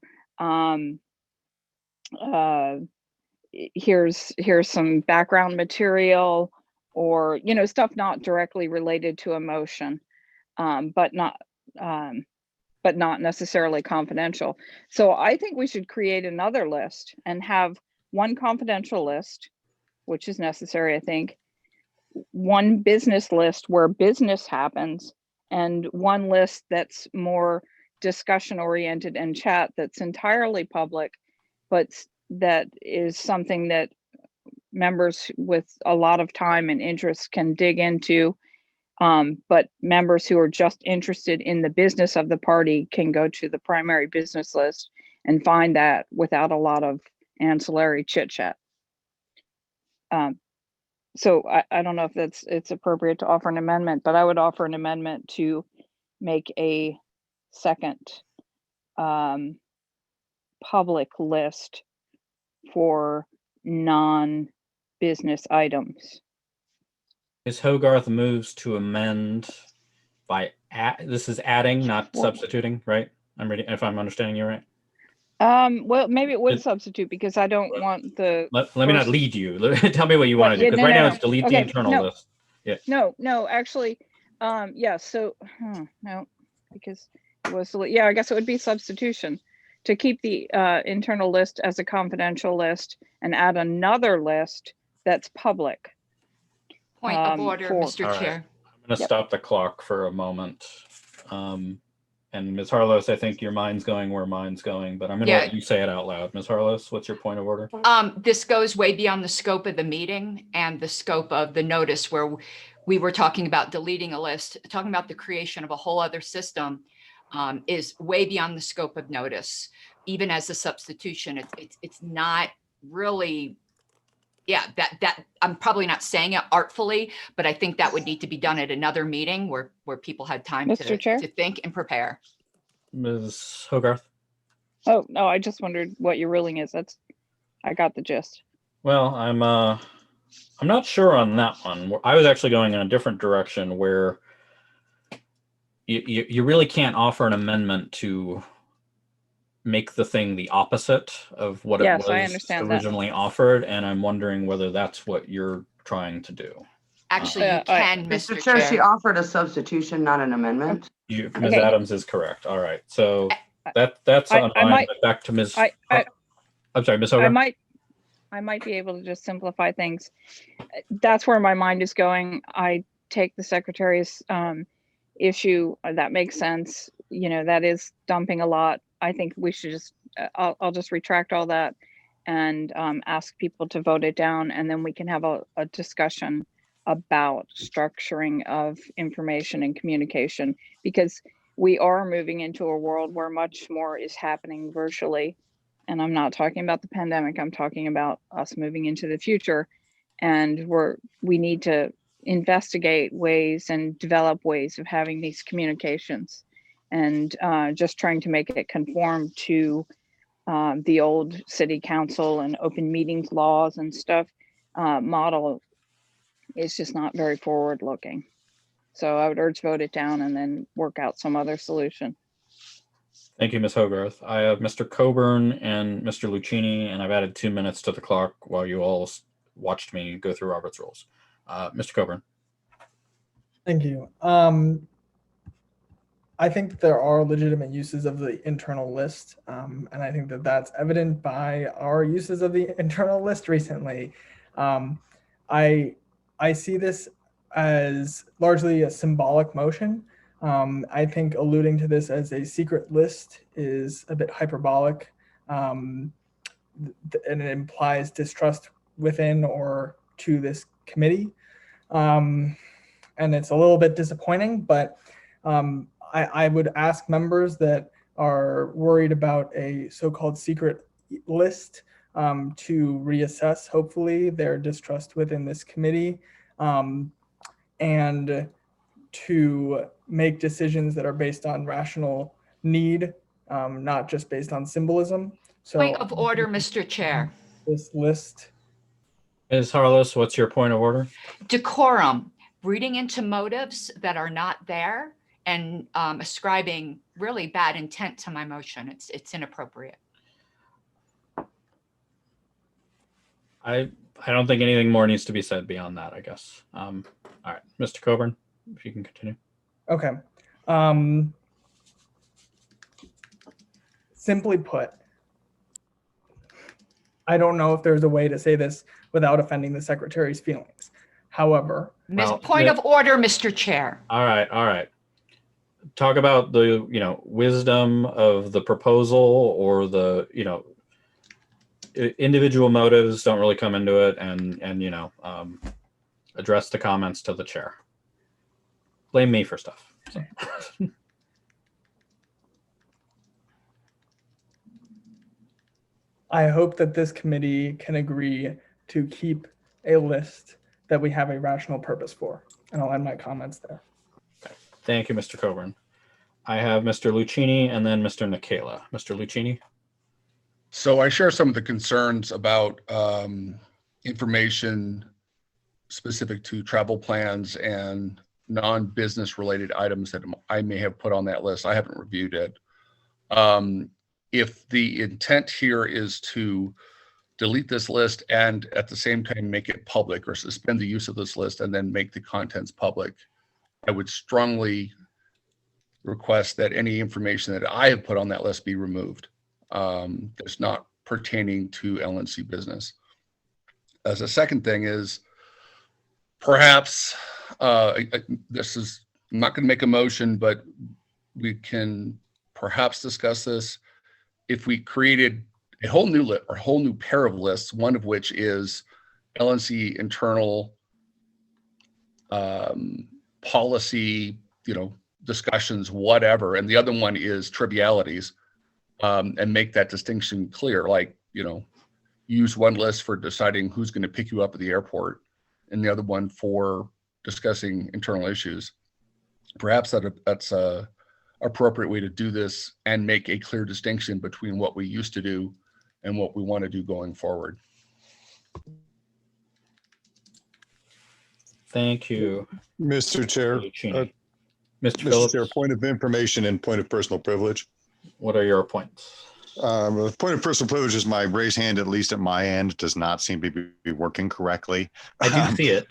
here's some background material, or stuff not directly related to emotion, but not necessarily confidential. So I think we should create another list and have one confidential list, which is necessary, I think, one business list where business happens, and one list that's more discussion oriented and chat that's entirely public, but that is something that members with a lot of time and interest can dig into. But members who are just interested in the business of the party can go to the primary business list and find that without a lot of ancillary chit chat. So I don't know if it's appropriate to offer an amendment, but I would offer an amendment to make a second public list for non-business items.
Ms. Hogarth moves to amend by this is adding, not substituting, right? I'm ready, if I'm understanding you right.
Well, maybe it would substitute, because I don't want the.
Let me not lead you. Tell me what you want to do. Because now it's delete the internal list. Yeah.
No, actually, yeah. So no, because it was, yeah. I guess it would be substitution, to keep the internal list as a confidential list and add another list that's public.
Point of order, Mr. Chair.
I'm going to stop the clock for a moment. And Ms. Harlos, I think your mind's going where mine's going, but I'm going to let you say it out loud. Ms. Harlos, what's your point of order?
This goes way beyond the scope of the meeting and the scope of the notice where we were talking about deleting a list. Talking about the creation of a whole other system is way beyond the scope of notice. Even as a substitution, it's not really, yeah, that I'm probably not saying it artfully, but I think that would need to be done at another meeting where people had time to think and prepare.
Ms. Hogarth?
Oh, no, I just wondered what your ruling is. I got the gist.
Well, I'm not sure on that one. I was actually going in a different direction where you really can't offer an amendment to make the thing the opposite of what it was originally offered, and I'm wondering whether that's what you're trying to do.
Actually, you can,
Mr. Chair. She offered a substitution, not an amendment.
Ms. Adams is correct. All right, so that's on mine. But back to Ms. I'm sorry, Ms. Hogarth.
I might be able to just simplify things. That's where my mind is going. I take the secretary's issue. That makes sense. You know, that is dumping a lot. I think we should just, I'll just retract all that and ask people to vote it down. And then we can have a discussion about structuring of information and communication, because we are moving into a world where much more is happening virtually. And I'm not talking about the pandemic. I'm talking about us moving into the future. And we need to investigate ways and develop ways of having these communications, and just trying to make it conform to the old city council and open meetings laws and stuff model is just not very forward looking. So I would urge vote it down and then work out some other solution.
Thank you, Ms. Hogarth. I have Mr. Coburn and Mr. Lucchini, and I've added 2 minutes to the clock while you all watched me go through Robert's rules. Mr. Coburn.
Thank you. I think that there are legitimate uses of the internal list, and I think that that's evident by our uses of the internal list recently. I see this as largely a symbolic motion. I think alluding to this as a secret list is a bit hyperbolic, and it implies distrust within or to this committee. And it's a little bit disappointing, but I would ask members that are worried about a so-called secret list to reassess, hopefully, their distrust within this committee, and to make decisions that are based on rational need, not just based on symbolism. So,
point of order, Mr. Chair.
This list.
Ms. Harlos, what's your point of order?
Decorum, reading into motives that are not there and ascribing really bad intent to my motion. It's inappropriate.
I don't think anything more needs to be said beyond that, I guess. All right, Mr. Coburn, if you can continue.
Okay. Simply put, I don't know if there's a way to say this without offending the secretary's feelings. However,
point of order, Mr. Chair.
All right. Talk about the, wisdom of the proposal, or the, individual motives don't really come into it, and address the comments to the chair. Blame me for stuff. So.
I hope that this committee can agree to keep a list that we have a rational purpose for. And I'll end my comments there.
Okay. Thank you, Mr. Coburn. I have Mr. Lucchini and then Mr. Nikela. Mr. Lucchini.
So I share some of the concerns about information specific to travel plans and non-business related items that I may have put on that list. I haven't reviewed it. If the intent here is to delete this list and at the same time make it public, or suspend the use of this list and then make the contents public, I would strongly request that any information that I have put on that list be removed. That's not pertaining to LNC business. As a second thing is, perhaps I'm not going to make a motion, but we can perhaps discuss this if we created a whole new list or a whole new pair of lists, one of which is LNC internal policy, discussions, whatever, and the other one is trivialities, and make that distinction clear. Like, use one list for deciding who's going to pick you up at the airport, and the other one for discussing internal issues. Perhaps that's a appropriate way to do this and make a clear distinction between what we used to do and what we want to do going forward.
Thank you,
Mr. Chair.
Mr. Phillips,
Chair, point of information and point of personal privilege.
what are your points?
The point of personal privilege is my raise hand, at least at my end, does not seem to be working correctly.
I do see it.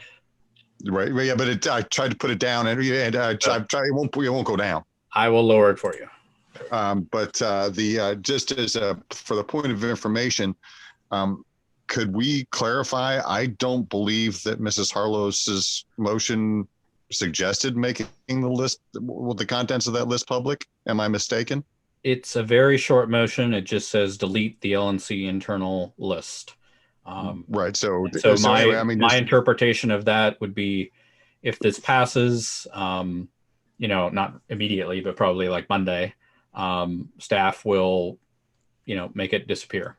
Right. Yeah, but I tried to put it down, and I tried, it won't go down.
I will lower it for you.
But just as for the point of information, could we clarify? I don't believe that Mrs. Harlow's motion suggested making the list, the contents of that list public. Am I mistaken?
It's a very short motion. It just says delete the LNC internal list.
Right. So
my interpretation of that would be, if this passes, not immediately, but probably like Monday, staff will, make it disappear.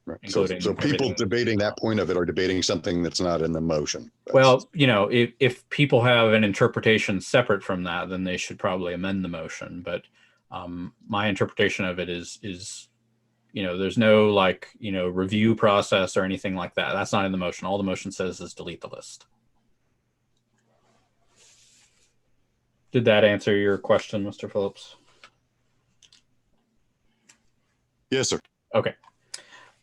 Right. So people debating that point of it are debating something that's not in the motion.
Well, if people have an interpretation separate from that, then they should probably amend the motion. But my interpretation of it is there's no review process or anything like that. That's not in the motion. All the motion says is delete the list. Did that answer your question, Mr. Phillips?
Yes, sir.
Okay.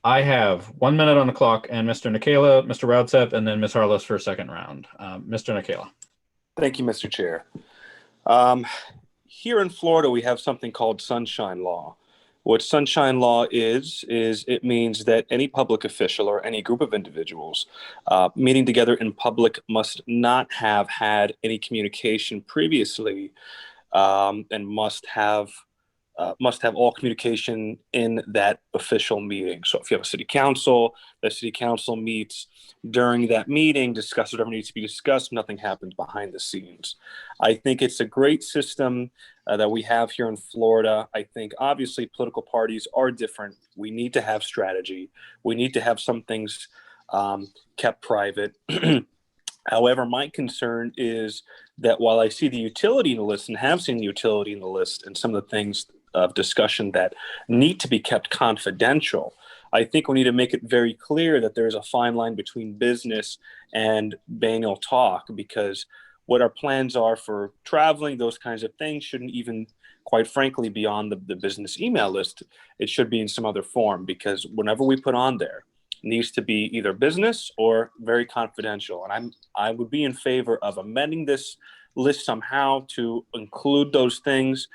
I have 1 minute on the clock, and Mr. Nikela, Mr. Raudsep, and then Ms. Harless for a second round. Mr. Nikela.
Thank you, Mr. Chair. Here in Florida, we have something called Sunshine Law. What Sunshine Law is it means that any public official or any group of individuals meeting together in public must not have had any communication previously, and must have all communication in that official meeting. So if you have a city council, the city council meets during that meeting, discusses whatever needs to be discussed, nothing happens behind the scenes. I think it's a great system that we have here in Florida. I think obviously political parties are different. We need to have strategy. We need to have some things kept private. However, my concern is that while I see the utility in the list and have seen the utility in the list and some of the things of discussion that need to be kept confidential, I think we need to make it very clear that there's a fine line between business and banal talk, because what our plans are for traveling, those kinds of things shouldn't even, quite frankly, be on the business email list. It should be in some other form, because whenever we put on there, it needs to be either business or very confidential. And I would be in favor of amending this list somehow to include those things.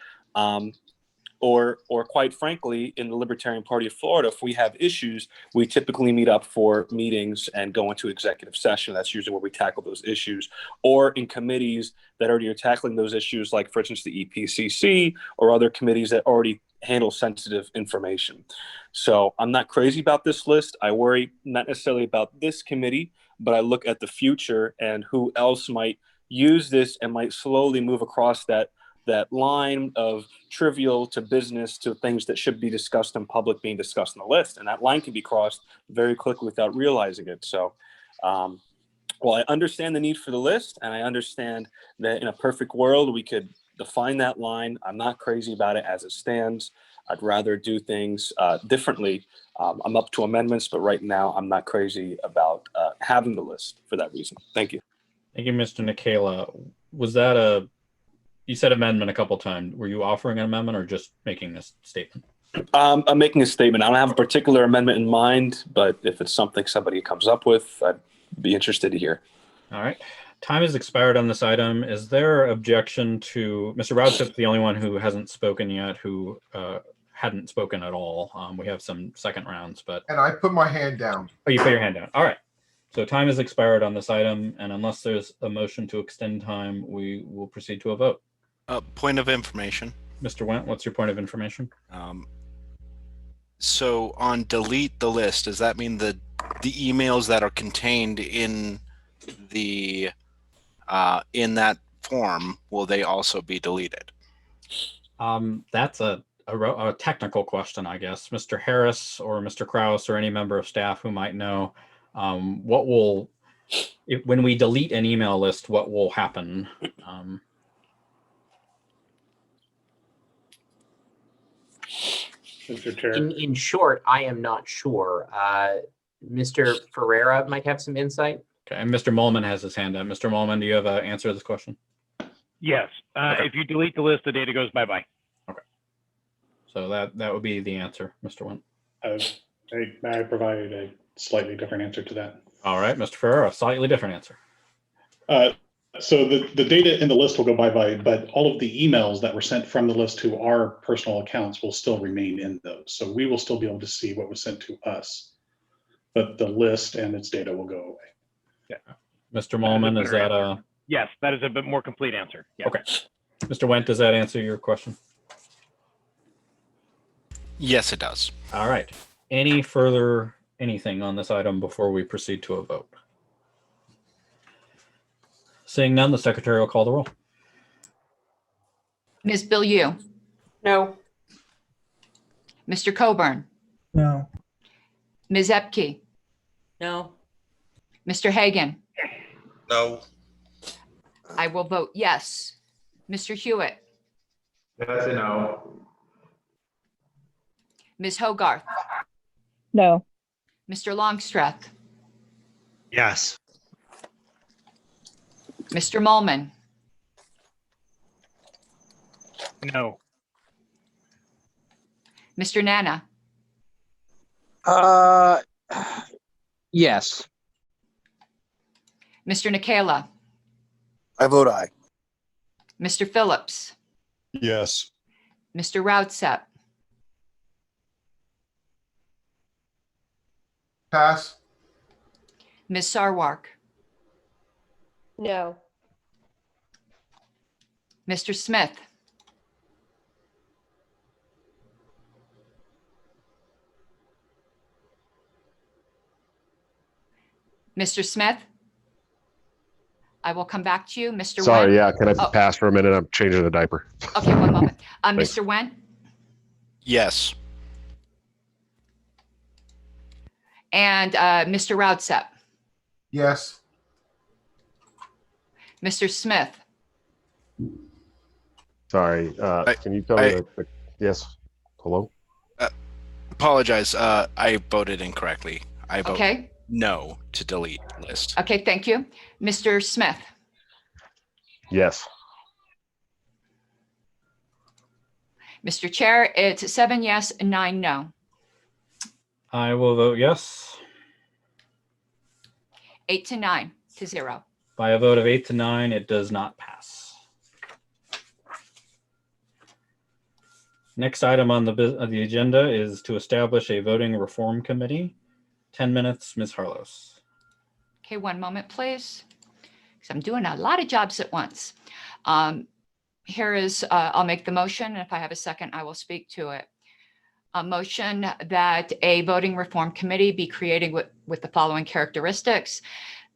Or quite frankly, in the Libertarian Party of Florida, if we have issues, we typically meet up for meetings and go into executive session. That's usually where we tackle those issues, or in committees that already are tackling those issues, like, for instance, the EPCC or other committees that already handle sensitive information. So I'm not crazy about this list. I worry not necessarily about this committee, but I look at the future and who else might use this and might slowly move across that line of trivial to business to things that should be discussed in public being discussed on the list. And that line can be crossed very quickly without realizing it. So while I understand the need for the list, and I understand that in a perfect world, we could define that line, I'm not crazy about it as it stands. I'd rather do things differently. I'm up to amendments, but right now I'm not crazy about having the list for that reason. Thank you.
Thank you, Mr. Nikela. Was that you said amendment a couple times. Were you offering an amendment or just making this statement?
I'm making a statement. I don't have a particular amendment in mind, but if it's something somebody comes up with, I'd be interested to hear.
All right. Time has expired on this item. Is there objection to Mr. Raudsep, the only one who hasn't spoken yet, who hadn't spoken at all? We have some second rounds, but.
And I put my hand down.
Oh, you put your hand down. All right. So time has expired on this item, and unless there's a motion to extend time, we will proceed to a vote.
Point of information.
Mr. Went, what's your point of information?
So on delete the list, does that mean the emails that are contained in the in that form, will they also be deleted?
That's a technical question, I guess. Mr. Harris or Mr. Kraus or any member of staff who might know, when we delete an email list, what will happen?
Mr. Chair.
In short, I am not sure. Mr. Ferreira might have some insight.
Okay, and Mr. Molman has his hand up. Mr. Molman, do you have an answer to this question?
Yes.
Okay.
If you delete the list, the data goes bye-bye.
Okay. So that would be the answer, Mr. Went.
I provided a slightly different answer to that.
All right, Mr. Ferreira, a slightly different answer.
So the data in the list will go bye-bye, but all of the emails that were sent from the list to our personal accounts will still remain in those. So we will still be able to see what was sent to us, but the list and its data will go away.
Yeah.
Mr. Molman, is that a...
Yes, that is a bit more complete answer. Yeah.
Okay. Mr. Went, does that answer your question?
Yes, it does.
All right. Any further anything on this item before we proceed to a vote? Seeing none, the secretary will call the roll.
Ms. Bilyeu?
No.
Mr. Coburn?
No.
Ms. Epke?
No.
Mr. Hagan?
No.
I will vote yes. Mr. Hewitt?
That's a no.
Ms. Hogarth?
No.
Mr. Longstreth?
Yes.
Mr. Molman?
No.
Mr. Nana?
Yes.
Mr. Nikela?
I vote aye.
Mr. Phillips?
Yes.
Mr. Routsep?
Pass.
Ms. Sarwark?
No.
Mr. Smith? Mr. Smith? I will come back to you. Mr.
Sorry,
Wen?
yeah. Can I
Oh,
pass for a minute? I'm changing the diaper.
okay, one moment.
Thanks.
Mr. Wen?
Yes.
And Mr. Routsep?
Yes.
Mr. Smith?
Sorry. Can you tell me yes? Hello?
Apologize. I voted incorrectly. I vote
Okay.
no to delete list.
Okay, thank you. Mr. Smith?
Yes.
Mr. Chair, it's 7 yes, 9 no.
I will vote yes.
8 to 9 to 0.
By a vote of 8 to 9, it does not pass. Next item on the agenda is to establish a voting reform committee. 10 minutes, Ms. Harlos.
Okay, one moment, please, because I'm doing a lot of jobs at once. Here is, I'll make the motion, and if I have a second, I will speak to it. A motion that a voting reform committee be created with the following characteristics.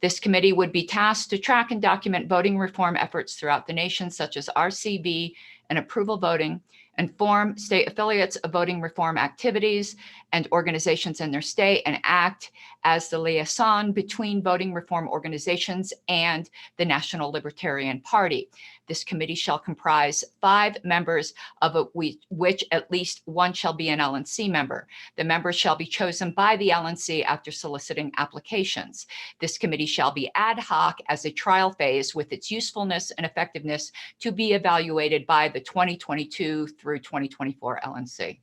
This committee would be tasked to track and document voting reform efforts throughout the nation, such as RCV and approval voting, inform state affiliates of voting reform activities and organizations in their state, and act as the liaison between voting reform organizations and the National Libertarian Party. This committee shall comprise 5 members, of which at least 1 shall be an LNC member. The members shall be chosen by the LNC after soliciting applications. This committee shall be ad hoc as a trial phase, with its usefulness and effectiveness to be evaluated by the 2022 through 2024 LNC.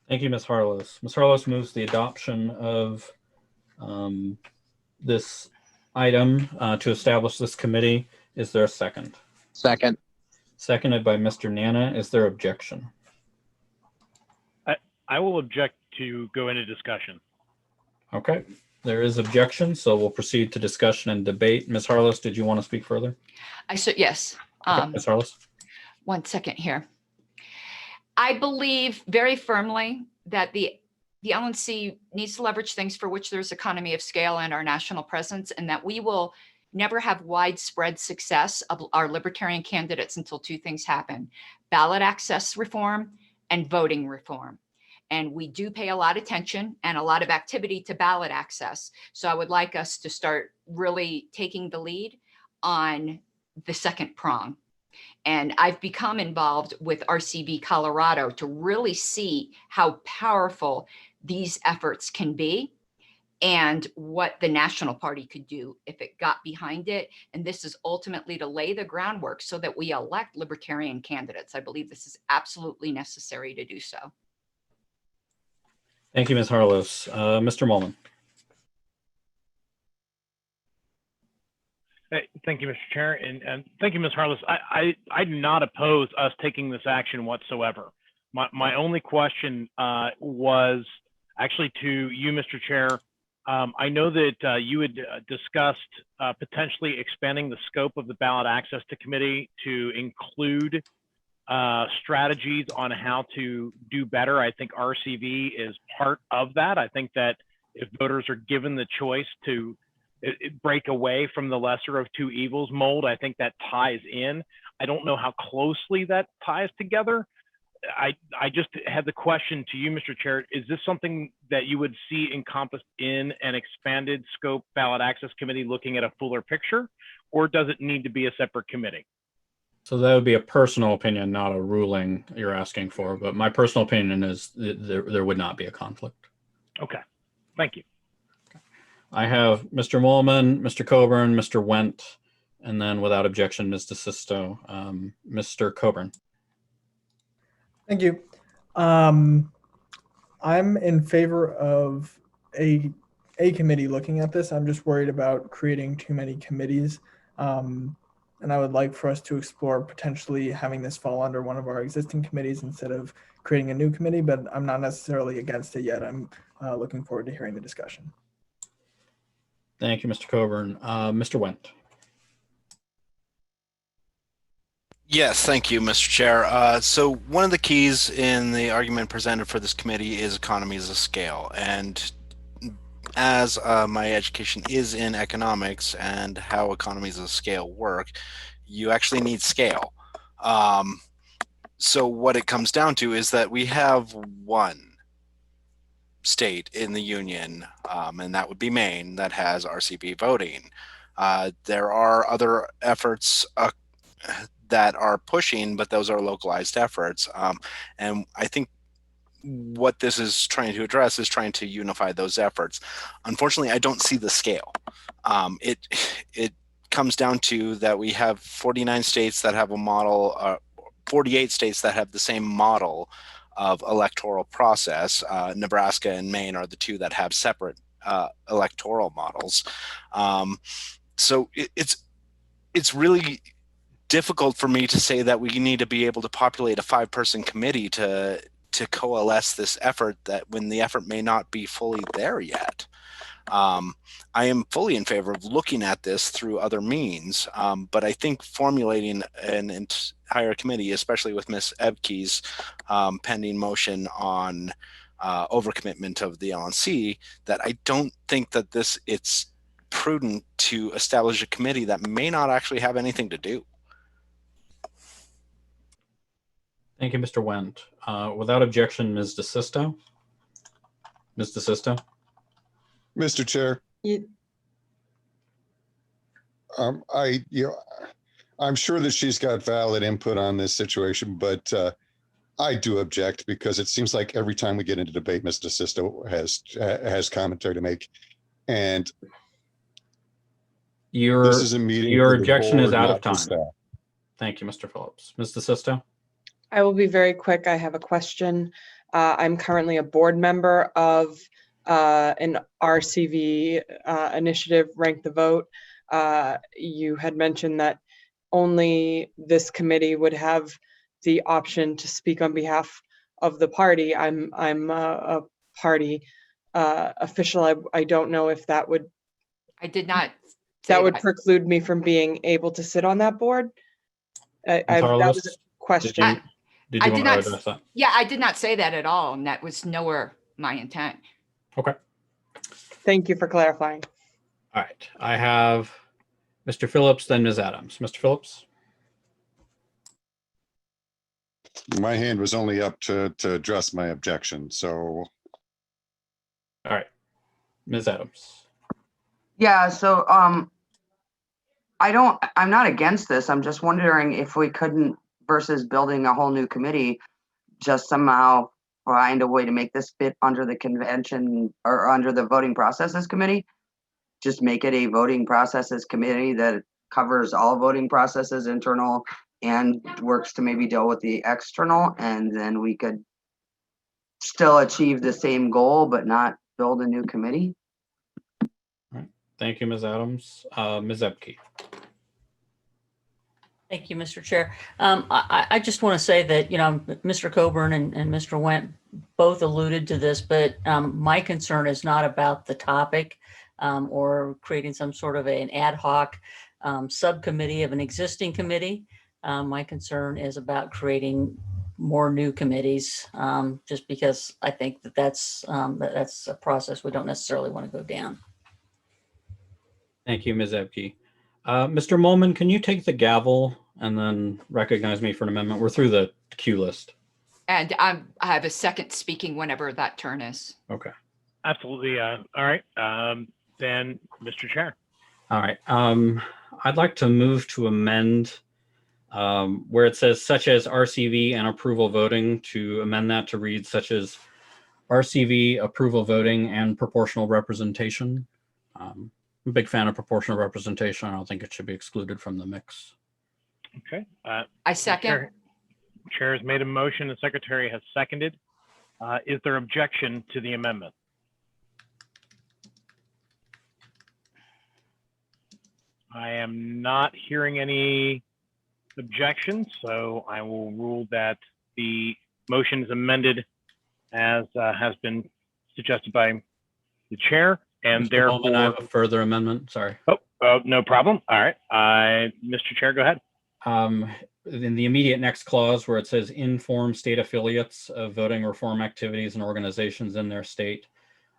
Thank you, Ms. Harlos. Ms. Harlos moves the adoption of this item to establish this committee. Is there a second?
Second.
Seconded by Mr. Nana. Is there objection?
I will object to go into discussion.
Okay, there is objection, so we'll proceed to discussion and debate. Ms. Harlos, did you want to speak further?
Yes.
Ms. Harless?
One second here. I believe very firmly that the LNC needs to leverage things for which there's economy of scale and our national presence, and that we will never have widespread success of our libertarian candidates until two things happen: ballot access reform and voting reform. And we do pay a lot of attention and a lot of activity to ballot access. So I would like us to start really taking the lead on the second prong. And I've become involved with RCV Colorado to really see how powerful these efforts can be and what the national party could do if it got behind it. And this is ultimately to lay the groundwork so that we elect libertarian candidates. I believe this is absolutely necessary to do so.
Thank you, Ms. Harless. Mr. Molman.
Hey, thank you, Mr. Chair, and thank you, Ms. Harless. I do not oppose us taking this action whatsoever. My only question was actually to you, Mr. Chair. I know that you had discussed potentially expanding the scope of the ballot access to committee to include strategies on how to do better. I think RCV is part of that. I think that if voters are given the choice to break away from the lesser of two evils mold, I think that ties in. I don't know how closely that ties together. I just had the question to you, Mr. Chair. Is this something that you would see encompassed in an expanded scope ballot access committee looking at a fuller picture, or does it need to be a separate committee?
So that would be a personal opinion, not a ruling you're asking for. But my personal opinion is there would not be a conflict.
Okay, thank you.
I have Mr. Molman, Mr. Coburn, Mr. Wendt, and then without objection, Ms. DeSisto. Mr. Coburn.
Thank you. I'm in favor of a committee looking at this. I'm just worried about creating too many committees. And I would like for us to explore potentially having this fall under one of our existing committees instead of creating a new committee, but I'm not necessarily against it yet. I'm looking forward to hearing the discussion.
Thank you, Mr. Coburn. Mr. Wendt.
Yes, thank you, Mr. Chair. So one of the keys in the argument presented for this committee is economies of scale. And as my education is in economics and how economies of scale work, you actually need scale. So what it comes down to is that we have one state in the union, and that would be Maine, that has RCV voting. There are other efforts that are pushing, but those are localized efforts. And I think what this is trying to address is trying to unify those efforts. Unfortunately, I don't see the scale. It comes down to that we have 49 states that have a model, 48 states that have the same model of electoral process. Nebraska and Maine are the two that have separate electoral models. So it's really difficult for me to say that we need to be able to populate a 5-person committee to coalesce this effort, that when the effort may not be fully there yet. I am fully in favor of looking at this through other means, but I think formulating an entire committee, especially with Ms. Ebke's pending motion on overcommitment of the LNC, that I don't think that it's prudent to establish a committee that may not actually have anything to do.
Thank you, Mr. Wendt. Without objection, Ms. DeSisto. Ms. DeSisto.
Mr. Chair. I'm sure that she's got valid input on this situation, but I do object because it seems like every time we get into debate, Ms. DeSisto has commentary to make, and this is a meeting.
Your objection is out of time. Thank you, Mr. Phillips. Ms. DeSisto.
I will be very quick. I have a question. I'm currently a board member of an RCV initiative, Rank the Vote. You had mentioned that only this committee would have the option to speak on behalf of the party. I'm a party official. I don't know if that would.
I did not.
That would preclude me from being able to sit on that board. That
Carlos,
was a question.
Did
I
you
did
want to
not,
address that?
yeah, I did not say that at all, and that was nowhere my intent.
Okay.
Thank you for clarifying.
All right. I have Mr. Phillips, then Ms. Adams. Mr. Phillips?
My hand was only up to address my objection, so.
All right. Ms. Adams.
Yeah, so I'm not against this. I'm just wondering if we couldn't, versus building a whole new committee, just somehow find a way to make this fit under the convention or under the voting processes committee. Just make it a voting processes committee that covers all voting processes, internal, and works to maybe deal with the external, and then we could still achieve the same goal, but not build a new committee.
All right. Thank you, Ms. Adams. Ms. Epke.
Thank you, Mr. Chair. I just want to say that, Mr. Coburn and Mr. Wendt both alluded to this, but my concern is not about the topic or creating some sort of an ad hoc subcommittee of an existing committee. My concern is about creating more new committees, just because I think that's a process we don't necessarily want to go down.
Thank you, Ms. Epke. Mr. Molman, can you take the gavel and then recognize me for an amendment? We're through the queue list.
And I have a second speaking whenever that turn is.
Okay.
Absolutely. All right. Then, Mr. Chair.
All right. I'd like to move to amend where it says such as RCV and approval voting, to amend that to read such as RCV, approval voting, and proportional representation. I'm a big fan of proportional representation. I don't think it should be excluded from the mix.
Okay.
I second.
Chair has made a motion. The secretary has seconded. Is there objection to the amendment? I am not hearing any objections, so I will rule that the motion is amended as has been suggested by the chair, and
Mr.
therefore
Molman, I have a further amendment. Sorry.
Oh, no problem. All right. Mr. Chair, go ahead.
In the immediate next clause where it says inform state affiliates of voting reform activities and organizations in their state,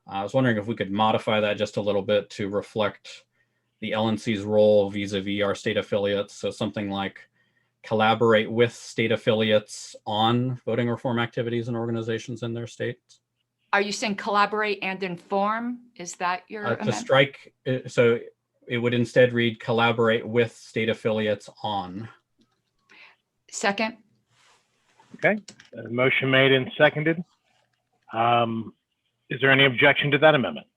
I was wondering if we could modify that just a little bit to reflect the LNC's role vis-a-vis our state affiliates. So something like collaborate with state affiliates on voting reform activities and organizations in their states.
Are you saying collaborate and inform? Is that your
To
amendment?
strike, so it would instead read collaborate with state affiliates on.
Second.
Okay. Motion made and seconded. Is there any objection to that amendment?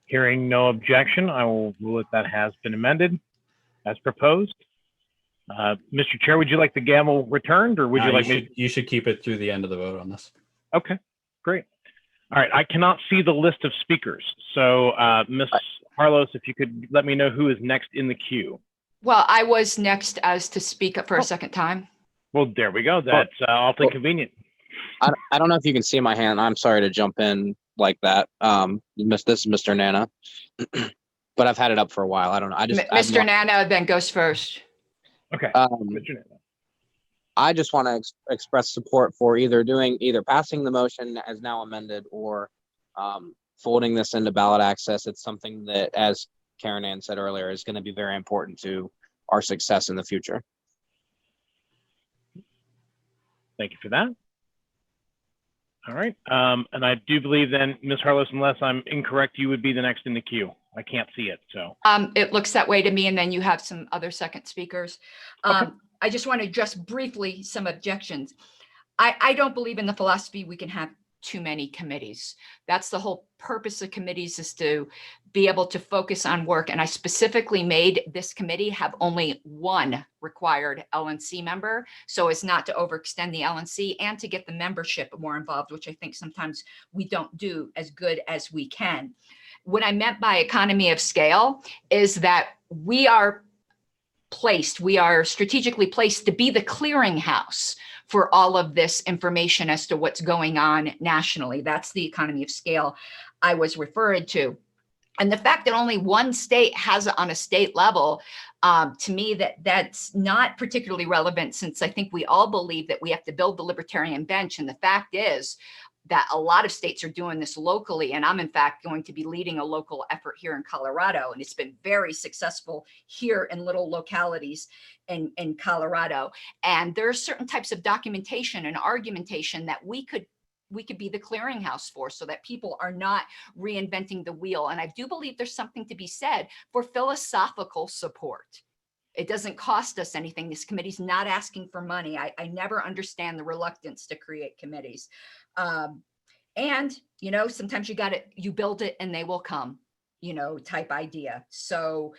Hearing no objection, I will rule that has been amended as proposed. Mr. Chair, would you like the gavel returned, or would you like me?
You should keep it through the end of the vote on this.
Okay, great. All right, I cannot see the list of speakers. So Ms. Harlos, if you could let me know who is next in the queue.
Well, I was next as to speak up for a second time.
Well, there we go. That's awfully convenient.
I don't know if you can see my hand. I'm sorry to jump in like that. This is Mr. Nana, but I've had it up for a while. I don't know.
Mr. Nana then goes first.
Okay. Mr. Nana.
I just want to express support for either passing the motion as now amended or folding this into ballot access. It's something that, as Karen Ann said earlier, is going to be very important to our success in the future.
Thank you for that. All right. And I do believe then, Ms. Harlos, unless I'm incorrect, you would be the next in the queue. I can't see it, so.
It looks that way to me, and then you have some other second speakers.
Okay.
I just want to address briefly some objections. I don't believe in the philosophy we can have too many committees. That's the whole purpose of committees, is to be able to focus on work. And I specifically made this committee have only one required LNC member, so as not to overextend the LNC and to get the membership more involved, which I think sometimes we don't do as good as we can. What I meant by economy of scale is that we are strategically placed to be the clearinghouse for all of this information as to what's going on nationally. That's the economy of scale I was referring to. And the fact that only one state has it on a state level, to me, that's not particularly relevant, since I think we all believe that we have to build the libertarian bench. And the fact is that a lot of states are doing this locally. And I'm in fact going to be leading a local effort here in Colorado. And it's been very successful here in little localities in Colorado. And there are certain types of documentation and argumentation that we could be the clearinghouse for, so that people are not reinventing the wheel. And I do believe there's something to be said for philosophical support. It doesn't cost us anything. This committee's not asking for money. I never understand the reluctance to create committees. And, you know, sometimes you build it and they will come, you know, type idea. So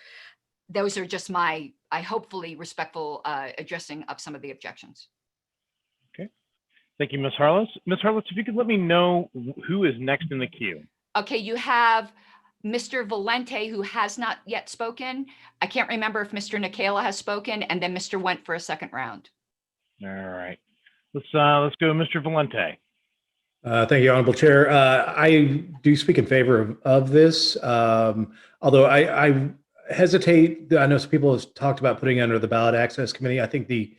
those are just my, hopefully respectful addressing of some of the objections.
Thank you, Ms. Harless. Ms. Harless, if you could let me know who is next in the queue.
Okay, you have Mr. Valente, who has not yet spoken. I can't remember if Mr. Nikela has spoken, and then Mr. Went for a second round.
All right, let's go, Mr. Valente.
Thank you, Honorable Chair. I do speak in favor of this, although I hesitate. I know some people have talked about putting it under the Ballot Access Committee. I think the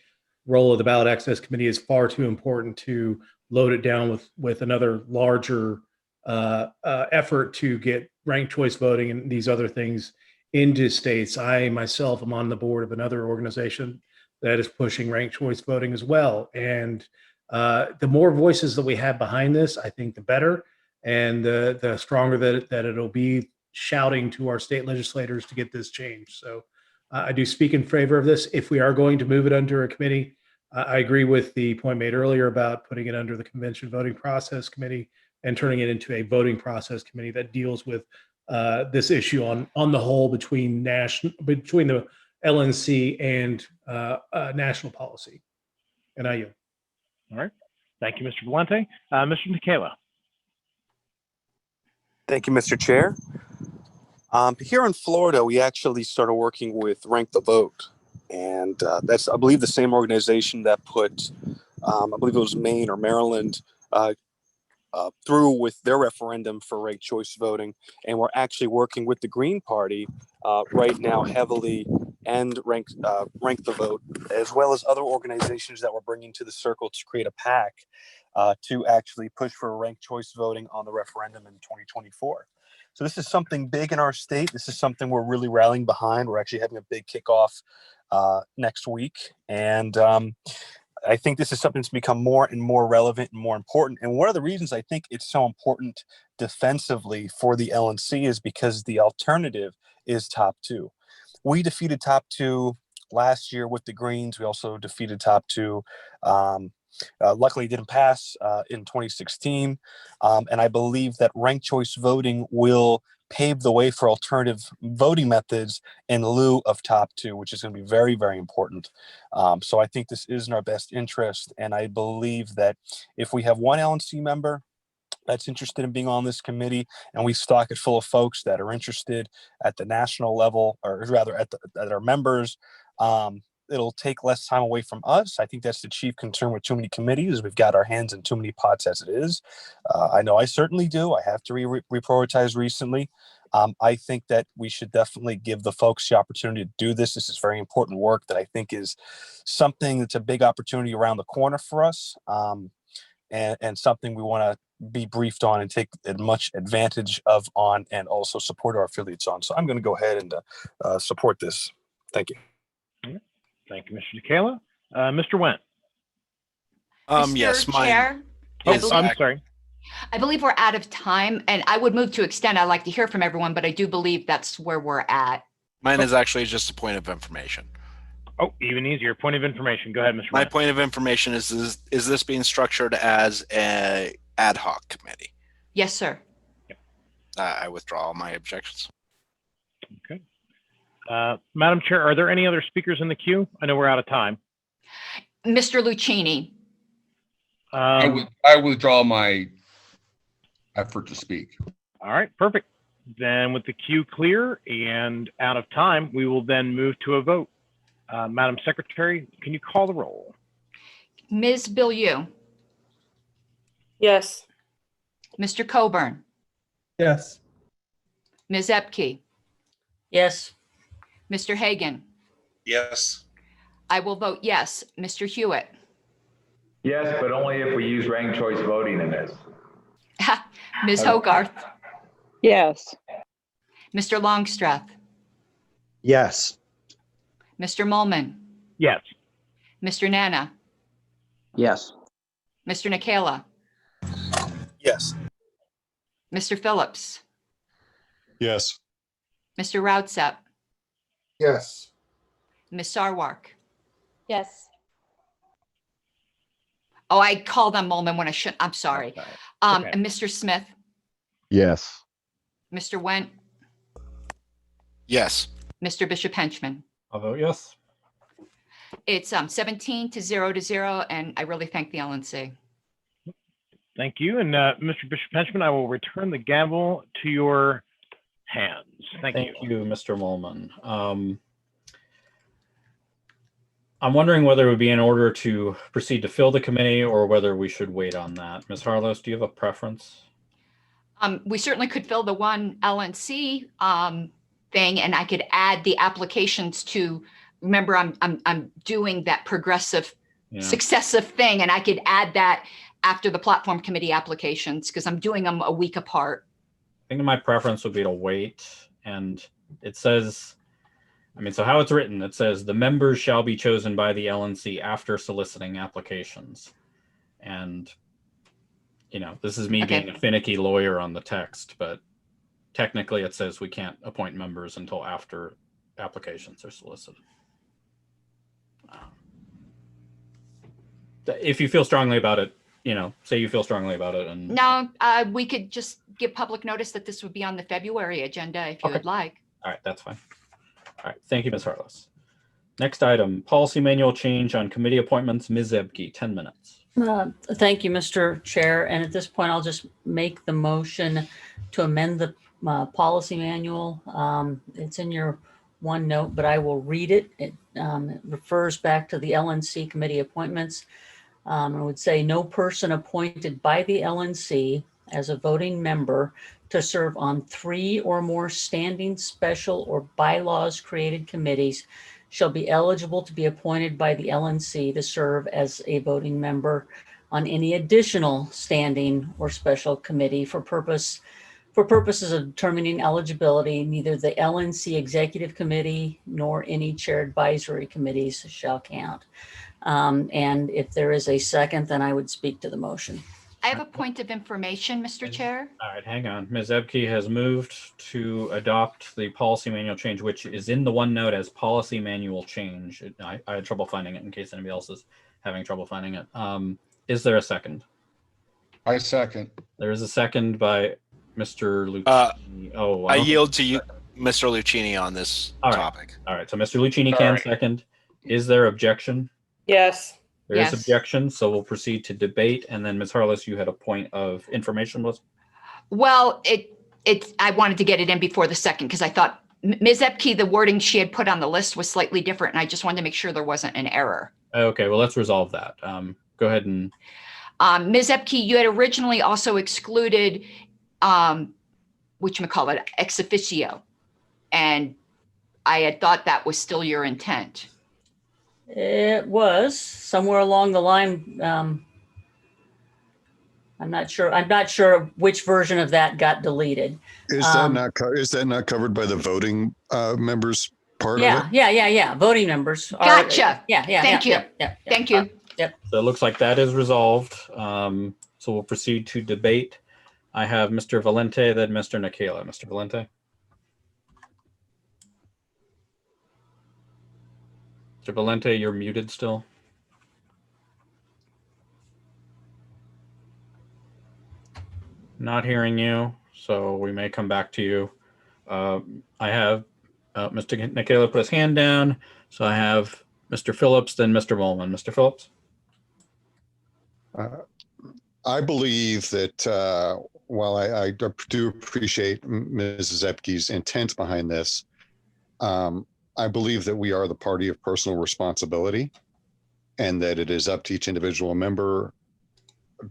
role of the Ballot Access Committee is far too important to load it down with another larger effort to get ranked choice voting and these other things into states. I myself am on the board of another organization that is pushing ranked choice voting as well. And the more voices that we have behind this, I think the better, and the stronger that it'll be shouting to our state legislators to get this changed. So I do speak in favor of this. If we are going to move it under a committee, I agree with the point made earlier about putting it under the Convention Voting Process Committee and turning it into a voting process committee that deals with this issue on the whole between the LNC and national policy. And I yield.
All right. Thank you, Mr. Valente. Mr. Nikela.
Thank you, Mr. Chair. Here in Florida, we actually started working with Rank the Vote. And that's, I believe, the same organization that put, I believe it was Maine or Maryland, through with their referendum for ranked choice voting. And we're actually working with the Green Party right now heavily and rank the Vote, as well as other organizations that we're bringing to the circle to create a PAC to actually push for ranked choice voting on the referendum in 2024. So this is something big in our state. This is something we're really rallying behind. We're actually having a big kickoff next week. And I think this is something that's become more and more relevant and more important. And one of the reasons I think it's so important defensively for the LNC is because the alternative is top two. We defeated top two last year with the Greens. We also defeated top two. Luckily, it didn't pass in 2016. And I believe that ranked choice voting will pave the way for alternative voting methods in lieu of top two, which is going to be very, very important. So I think this is in our best interest. And I believe that if we have one LNC member that's interested in being on this committee, and we stock it full of folks that are interested at the national level, or rather at our members, it'll take less time away from us. I think that's the chief concern with too many committees. We've got our hands in too many pots as it is. I know I certainly do. I have to reprioritize recently. I think that we should definitely give the folks the opportunity to do this. This is very important work that I think is something that's a big opportunity around the corner for us, and something we want to be briefed on and take as much advantage of on, and also support our affiliates on. So I'm going to go ahead and support this. Thank you.
Thank you, Mr. Nikela. Mr. Went.
Yes,
Chair,
I'm sorry.
I believe we're out of time, and I would move to extend. I'd like to hear from everyone, but I do believe that's where we're at.
Mine is actually just a point of information.
Oh, even easier. Point of information. Go ahead, Mr.
My
Went.
point of information is this being structured as a ad hoc committee?
Yes, sir.
I withdraw all my objections.
Okay. Madam Chair, are there any other speakers in the queue? I know we're out of time.
Mr. Lucchini.
I withdraw my effort to speak.
All right, perfect. Then with the queue clear and out of time, we will then move to a vote. Madam Secretary, can you call the roll?
Ms. Bilyeu.
Yes.
Mr. Coburn.
Yes.
Ms. Epke,
Yes.
Mr. Hagan.
Yes.
I will vote yes. Mr. Hewitt.
Yes, but only if we use ranked choice voting in this.
Ms. Hogarth,
Yes.
Mr. Longstreth,
Yes.
Mr. Molman,
Yes.
Mr. Nana,
Yes.
Mr. Nikela,
Yes.
Mr. Phillips,
Yes.
Mr. Routsep,
Yes.
Ms. Sarwark.
Yes.
Oh, I called on Molman when I shouldn't. I'm sorry.
Okay.
And Mr. Smith,
Yes.
Mr. Went,
Yes.
Mr. Bishop Henchman.
I'll vote yes.
It's 17 to 0, and I really thank the LNC.
Thank you. And Mr. Bishop Henchman, I will return the gavel to your hands. Thank you.
Thank you, Mr. Molman. I'm wondering whether it would be in order to proceed to fill the committee or whether we should wait on that. Ms. Harlos, do you have a preference?
We certainly could fill the one LNC thing, and I could add the applications to. Remember, I'm doing that progressive, successive thing, and I could add that after the platform committee applications because I'm doing them a week apart.
I think my preference would be to wait, and it says, so how it's written, it says the members shall be chosen by the LNC after soliciting applications. And, this is me being a finicky lawyer on the text, but technically it says we can't appoint members until after applications are solicited. If you feel strongly about it, say you feel strongly about it. And
No, we could just give public notice that this would be on the February agenda if you would like.
All right, that's fine. All right, thank you, Ms. Harless. Next item, policy manual change on committee appointments. Ms. Zebke, 10 minutes.
Thank you, Mr. Chair. And at this point, I'll just make the motion to amend the policy manual. It's in your OneNote, but I will read it. It refers back to the LNC committee appointments. I would say no person appointed by the LNC as a voting member to serve on 3 or more standing, special, or bylaws created committees shall be eligible to be appointed by the LNC to serve as a voting member on any additional standing or special committee for purposes of determining eligibility. Neither the LNC Executive Committee nor any chair advisory committees shall count. And if there is a second, then I would speak to the motion.
I have a point of information, Mr. Chair.
All right, hang on. Ms. Zebke has moved to adopt the policy manual change, which is in the OneNote as policy manual change. I had trouble finding it in case anybody else is having trouble finding it. Is there a second?
I second.
There is a second by Mr. Lucchini.
I yield to you, Mr. Lucchini, on this topic.
All right, so Mr. Lucchini can second. Is there objection?
Yes.
There is objection, so we'll proceed to debate. And then Ms. Harless, you had a point of information, was?
Well, I wanted to get it in before the second because I thought Ms. Epke, the wording she had put on the list was slightly different, and I just wanted to make sure there wasn't an error.
Okay, well, let's resolve that. Go ahead and.
Ms. Epke, you had originally also excluded, whatchamacallit, ex officio, and I had thought that was still your intent.
It was somewhere along the line. I'm not sure which version of that got deleted.
Is that not covered by the voting members part of it?
Yeah. Voting members.
Gotcha.
Thank
you. Thank you.
Yep.
So it looks like that is resolved. So we'll proceed to debate. I have Mr. Valente, then Mr. Nikela. Mr. Valente. Mr. Valente, you're muted still. Not hearing you, so we may come back to you. I have Mr. Nikela put his hand down, so I have Mr. Phillips, then Mr. Molman. Mr. Phillips?
I believe that while I do appreciate Mrs. Epke's intent behind this, I believe that we are the party of personal responsibility and that it is up to each individual member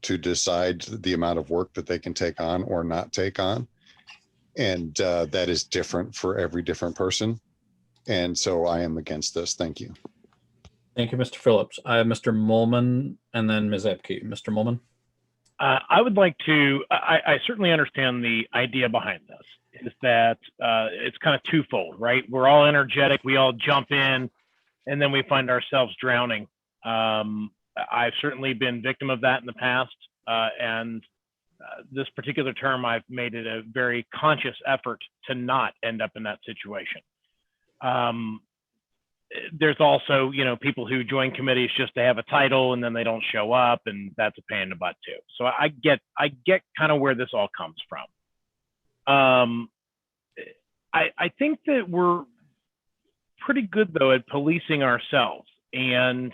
to decide the amount of work that they can take on or not take on. And that is different for every different person. And so I am against this. Thank you.
Thank you, Mr. Phillips. I have Mr. Molman and then Ms. Epke. Mr. Molman.
I would like to, I certainly understand the idea behind this, is that it's kind of twofold, right? We're all energetic, we all jump in, and then we find ourselves drowning. I've certainly been victim of that in the past, and this particular term, I've made it a very conscious effort to not end up in that situation. There's also, you know, people who join committees just to have a title and then they don't show up, and that's a pain in the butt too. So I get kind of where this all comes from. I think that we're pretty good though at policing ourselves, and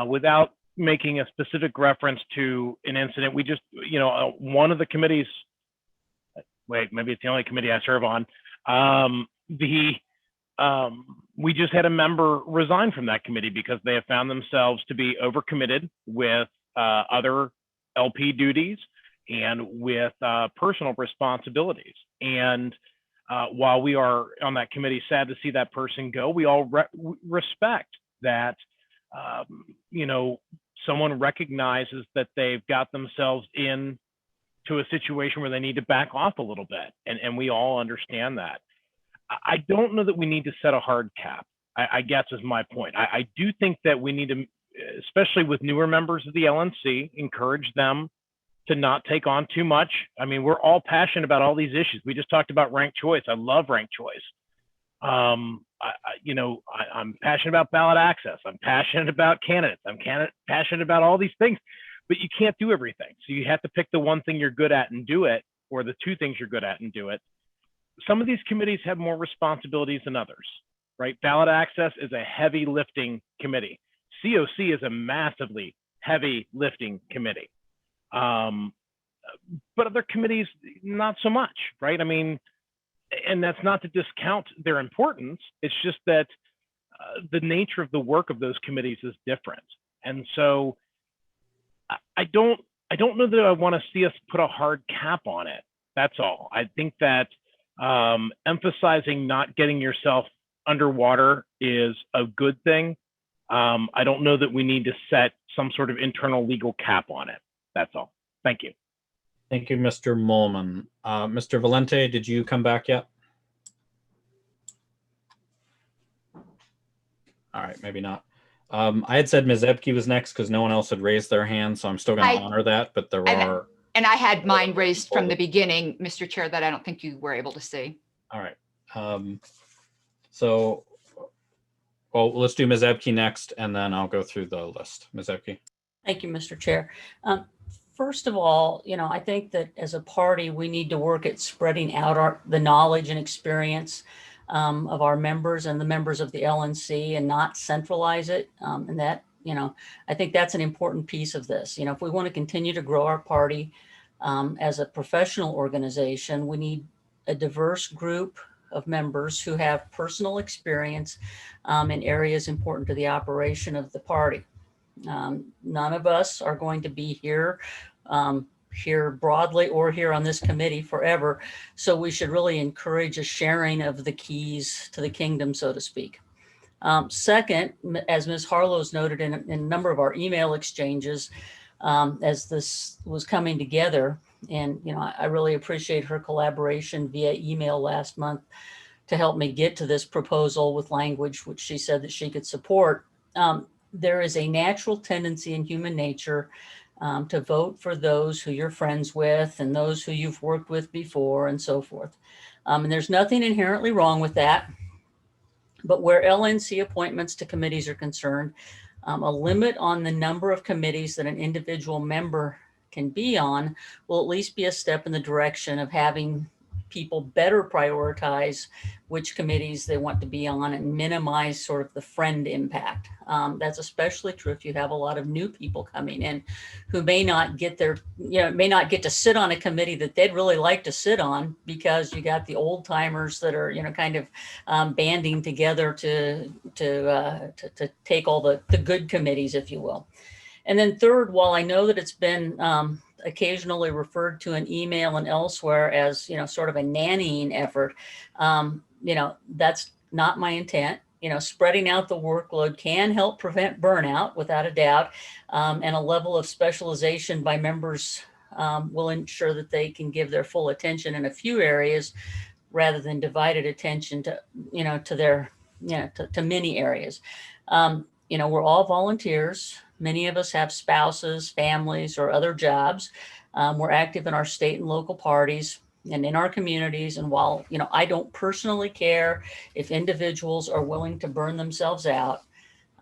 without making a specific reference to an incident, we just, you know, one of the committees, wait, maybe it's the only committee I serve on, we just had a member resign from that committee because they have found themselves to be overcommitted with other LP duties and with personal responsibilities. And while we are on that committee sad to see that person go, we all respect that, you know, someone recognizes that they've got themselves in to a situation where they need to back off a little bit. And we all understand that. I don't know that we need to set a hard cap, I guess is my point. I do think that we need to, especially with newer members of the LNC, encourage them to not take on too much. I mean, we're all passionate about all these issues. We just talked about ranked choice. I love ranked choice. You know, I'm passionate about ballot access. I'm passionate about candidates. I'm passionate about all these things, but you can't do everything. So you have to pick the one thing you're good at and do it, or the two things you're good at and do it. Some of these committees have more responsibilities than others, right? Ballot access is a heavy lifting committee. COC is a massively heavy lifting committee. But other committees, not so much, right? I mean, and that's not to discount their importance. It's just that the nature of the work of those committees is different. And so I don't know that I want to see us put a hard cap on it. That's all. I think that emphasizing not getting yourself underwater is a good thing. I don't know that we need to set some sort of internal legal cap on it. That's all. Thank you.
Thank you, Mr. Molman. Mr. Valente, did you come back yet? All right, maybe not. I had said Ms. Ebke was next because no one else had raised their hand, so I'm still going to honor that, but there are...
And I had mine raised from the beginning, Mr. Chair, that I don't think you were able to see.
All right. So, well, let's do Ms. Ebke next, and then I'll go through the list. Ms. Ebke.
Thank you, Mr. Chair. First of all, you know, I think that as a party, we need to work at spreading out the knowledge and experience of our members and the members of the LNC, and not centralize it. And that, you know, I think that's an important piece of this. You know, if we want to continue to grow our party as a professional organization, we need a diverse group of members who have personal experience in areas important to the operation of the party. None of us are going to be here broadly or here on this committee forever. So we should really encourage a sharing of the keys to the kingdom, so to speak. Second, as Ms. Harlow's noted in a number of our email exchanges, as this was coming together, and you know, I really appreciate her collaboration via email last month to help me get to this proposal with language which she said that she could support. There is a natural tendency in human nature to vote for those who you're friends with and those who you've worked with before and so forth. And there's nothing inherently wrong with that. But where LNC appointments to committees are concerned, a limit on the number of committees that an individual member can be on will at least be a step in the direction of having people better prioritize which committees they want to be on and minimize sort of the friend impact. That's especially true if you have a lot of new people coming in who may not get may not get to sit on a committee that they'd really like to sit on, because you got the old timers that are, you know, kind of banding together to take all the good committees, if you will. And then third, while I know that it's been occasionally referred to in email and elsewhere as, sort of a nannying effort. That's not my intent. Spreading out the workload can help prevent burnout without a doubt. And a level of specialization by members will ensure that they can give their full attention in a few areas rather than divided attention to many areas. We're all volunteers. Many of us have spouses, families, or other jobs. We're active in our state and local parties and in our communities. And while, I don't personally care if individuals are willing to burn themselves out,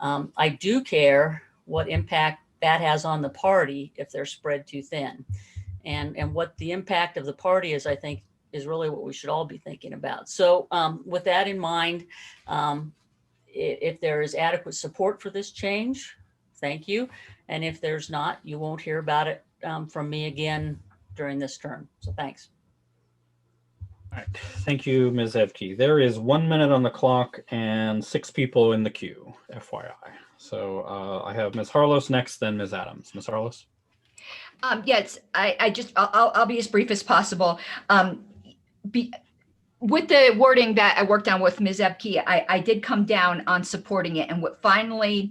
I do care what impact that has on the party if they're spread too thin. And what the impact of the party is, I think, is really what we should all be thinking about. So with that in mind, if there is adequate support for this change, thank you. And if there's not, you won't hear about it from me again during this term. So thanks.
All right. Thank you, Ms. Evke. There is 1 minute on the clock and 6 people in the queue, FYI. So I have Ms. Harlos next, then Ms. Adams. Ms. Harlos?
Yes, I'll be as brief as possible. With the wording that I worked on with Ms. Ebke, I did come down on supporting it. And what finally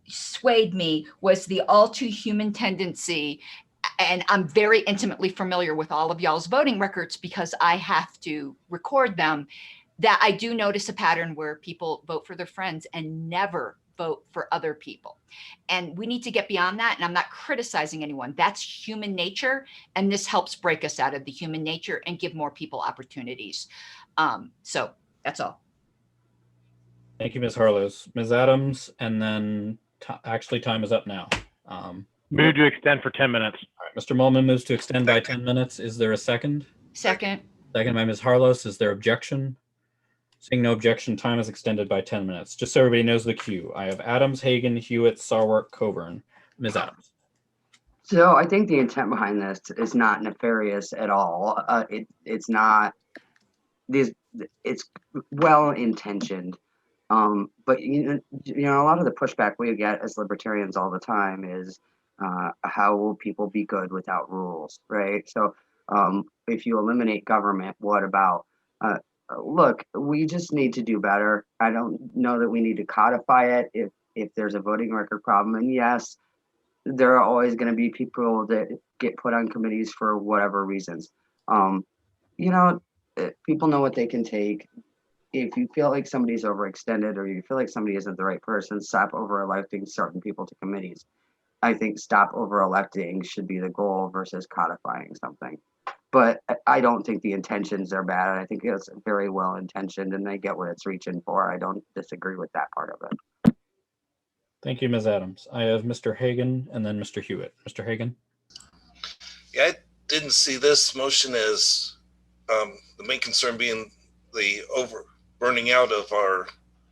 swayed me was the all too human tendency. And I'm very intimately familiar with all of y'all's voting records because I have to record them, that I do notice a pattern where people vote for their friends and never vote for other people. And we need to get beyond that. And I'm not criticizing anyone. That's human nature. And this helps break us out of the human nature and give more people opportunities. So that's all.
Thank you, Ms. Harlos. Ms. Adams, and then actually time is up now.
Move to extend for 10 minutes.
All right, Mr. Mullman moves to extend by 10 minutes. Is there a second?
Second.
Second by Ms. Harlos. Is there objection? Seeing no objection, time is extended by 10 minutes. Just so everybody knows the queue. I have Adams, Hagan, Hewitt, Sarwark, Coburn. Ms. Adams.
So I think the intent behind this is not nefarious at all. It's not this. It's well intentioned. But a lot of the pushback we get as libertarians all the time is how will people be good without rules, right? So if you eliminate government, what about look, we just need to do better. I don't know that we need to codify it if there's a voting record problem. And yes, there are always going to be people that get put on committees for whatever reasons. People know what they can take. If you feel like somebody's overextended or you feel like somebody isn't the right person, stop over-electing certain people to committees. I think stop over-electing should be the goal versus codifying something. But I don't think the intentions are bad. I think it's very well intentioned and they get what it's reaching for. I don't disagree with that part of it.
Thank you, Ms. Adams. I have Mr. Hagan and then Mr. Hewitt. Mr. Hagan?
Yeah, I didn't see this motion as the main concern being the burning out of our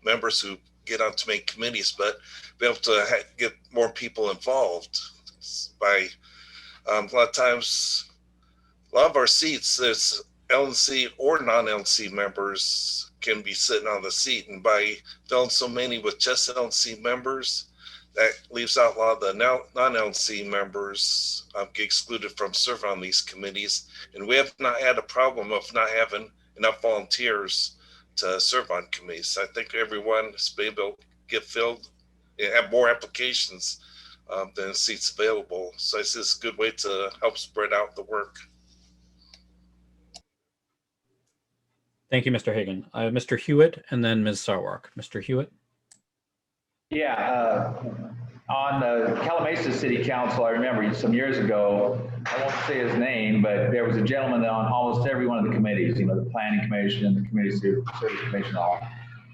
members who get on too many committees, but be able to get more people involved by a lot of times. A lot of our seats, there's LNC or non-LNC members can be sitting on the seat, and by filling so many with just LNC members, that leaves out a lot of the non-LNC members get excluded from serving on these committees. And we have not had a problem of not having enough volunteers to serve on committees. I think everyone is able to get filled and have more applications than seats available. So it's just a good way to help spread out the work.
Thank you, Mr. Hagan. I have Mr. Hewitt and then Ms. Sarwark. Mr. Hewitt?
Yeah, on the Calamasa City Council, I remember some years ago, I won't say his name, but there was a gentleman on almost every one of the committees, the Planning Commission, the Community Service Commission, all.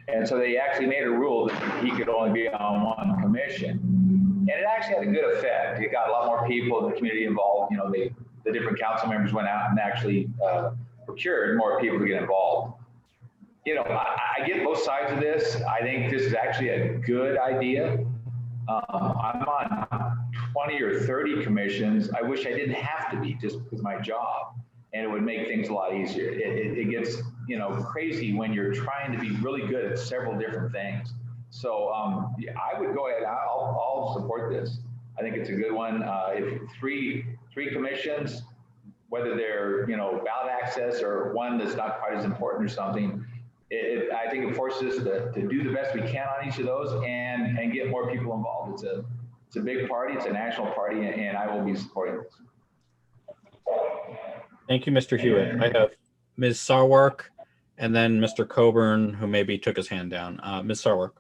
And so they actually made a rule that he could only be on one commission. And it actually had a good effect. It got a lot more people in the community involved. The different council members went out and actually procured more people to get involved. I get both sides of this. I think this is actually a good idea. I'm on 20 or 30 commissions. I wish I didn't have to be just because of my job, and it would make things a lot easier. It gets crazy when you're trying to be really good at several different things. So I would go ahead. I'll support this. I think it's a good one. If three commissions, whether they're, ballot access or one that's not quite as important or something, I think it forces us to do the best we can on each of those and get more people involved. It's a big party, it's a national party, and I will be supporting this.
Thank you, Mr. Hewitt. I have Ms. Sarwark and then Mr. Coburn, who maybe took his hand down. Ms. Sarwark.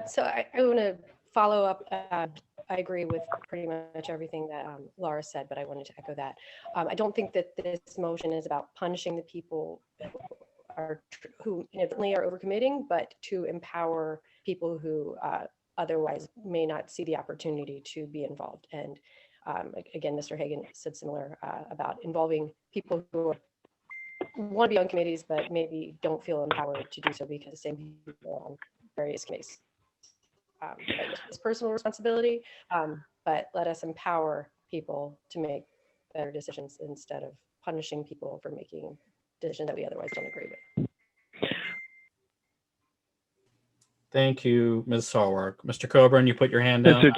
So I want to follow up. I agree with pretty much everything that Laura said, but I wanted to echo that. I don't think that this motion is about punishing the people who inadvertently are overcommitting, but to empower people who otherwise may not see the opportunity to be involved. And again, Mr. Hagan said similar about involving people who want to be on committees, but maybe don't feel empowered to do so because the same people are on various committees. It's personal responsibility, but let us empower people to make better decisions instead of punishing people for making decisions that we otherwise don't agree with.
Thank you, Ms. Sarwark. Mr. Coburn, you put your hand down.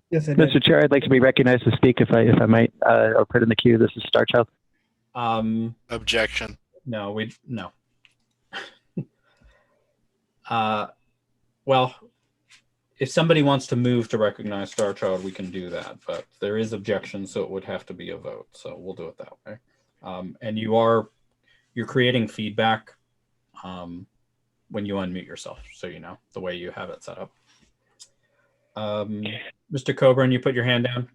Yes, I did.
Mr. Chair, I'd like to be recognized to speak if I might, or put in the queue. This is Starchild.
Objection.
No. Well, if somebody wants to move to recognize Starchild, we can do that, but there is objection, so it would have to be a vote. So we'll do it that way. And you're creating feedback when you unmute yourself, so you know the way you have it set up. Mr. Coburn, you put your hand down?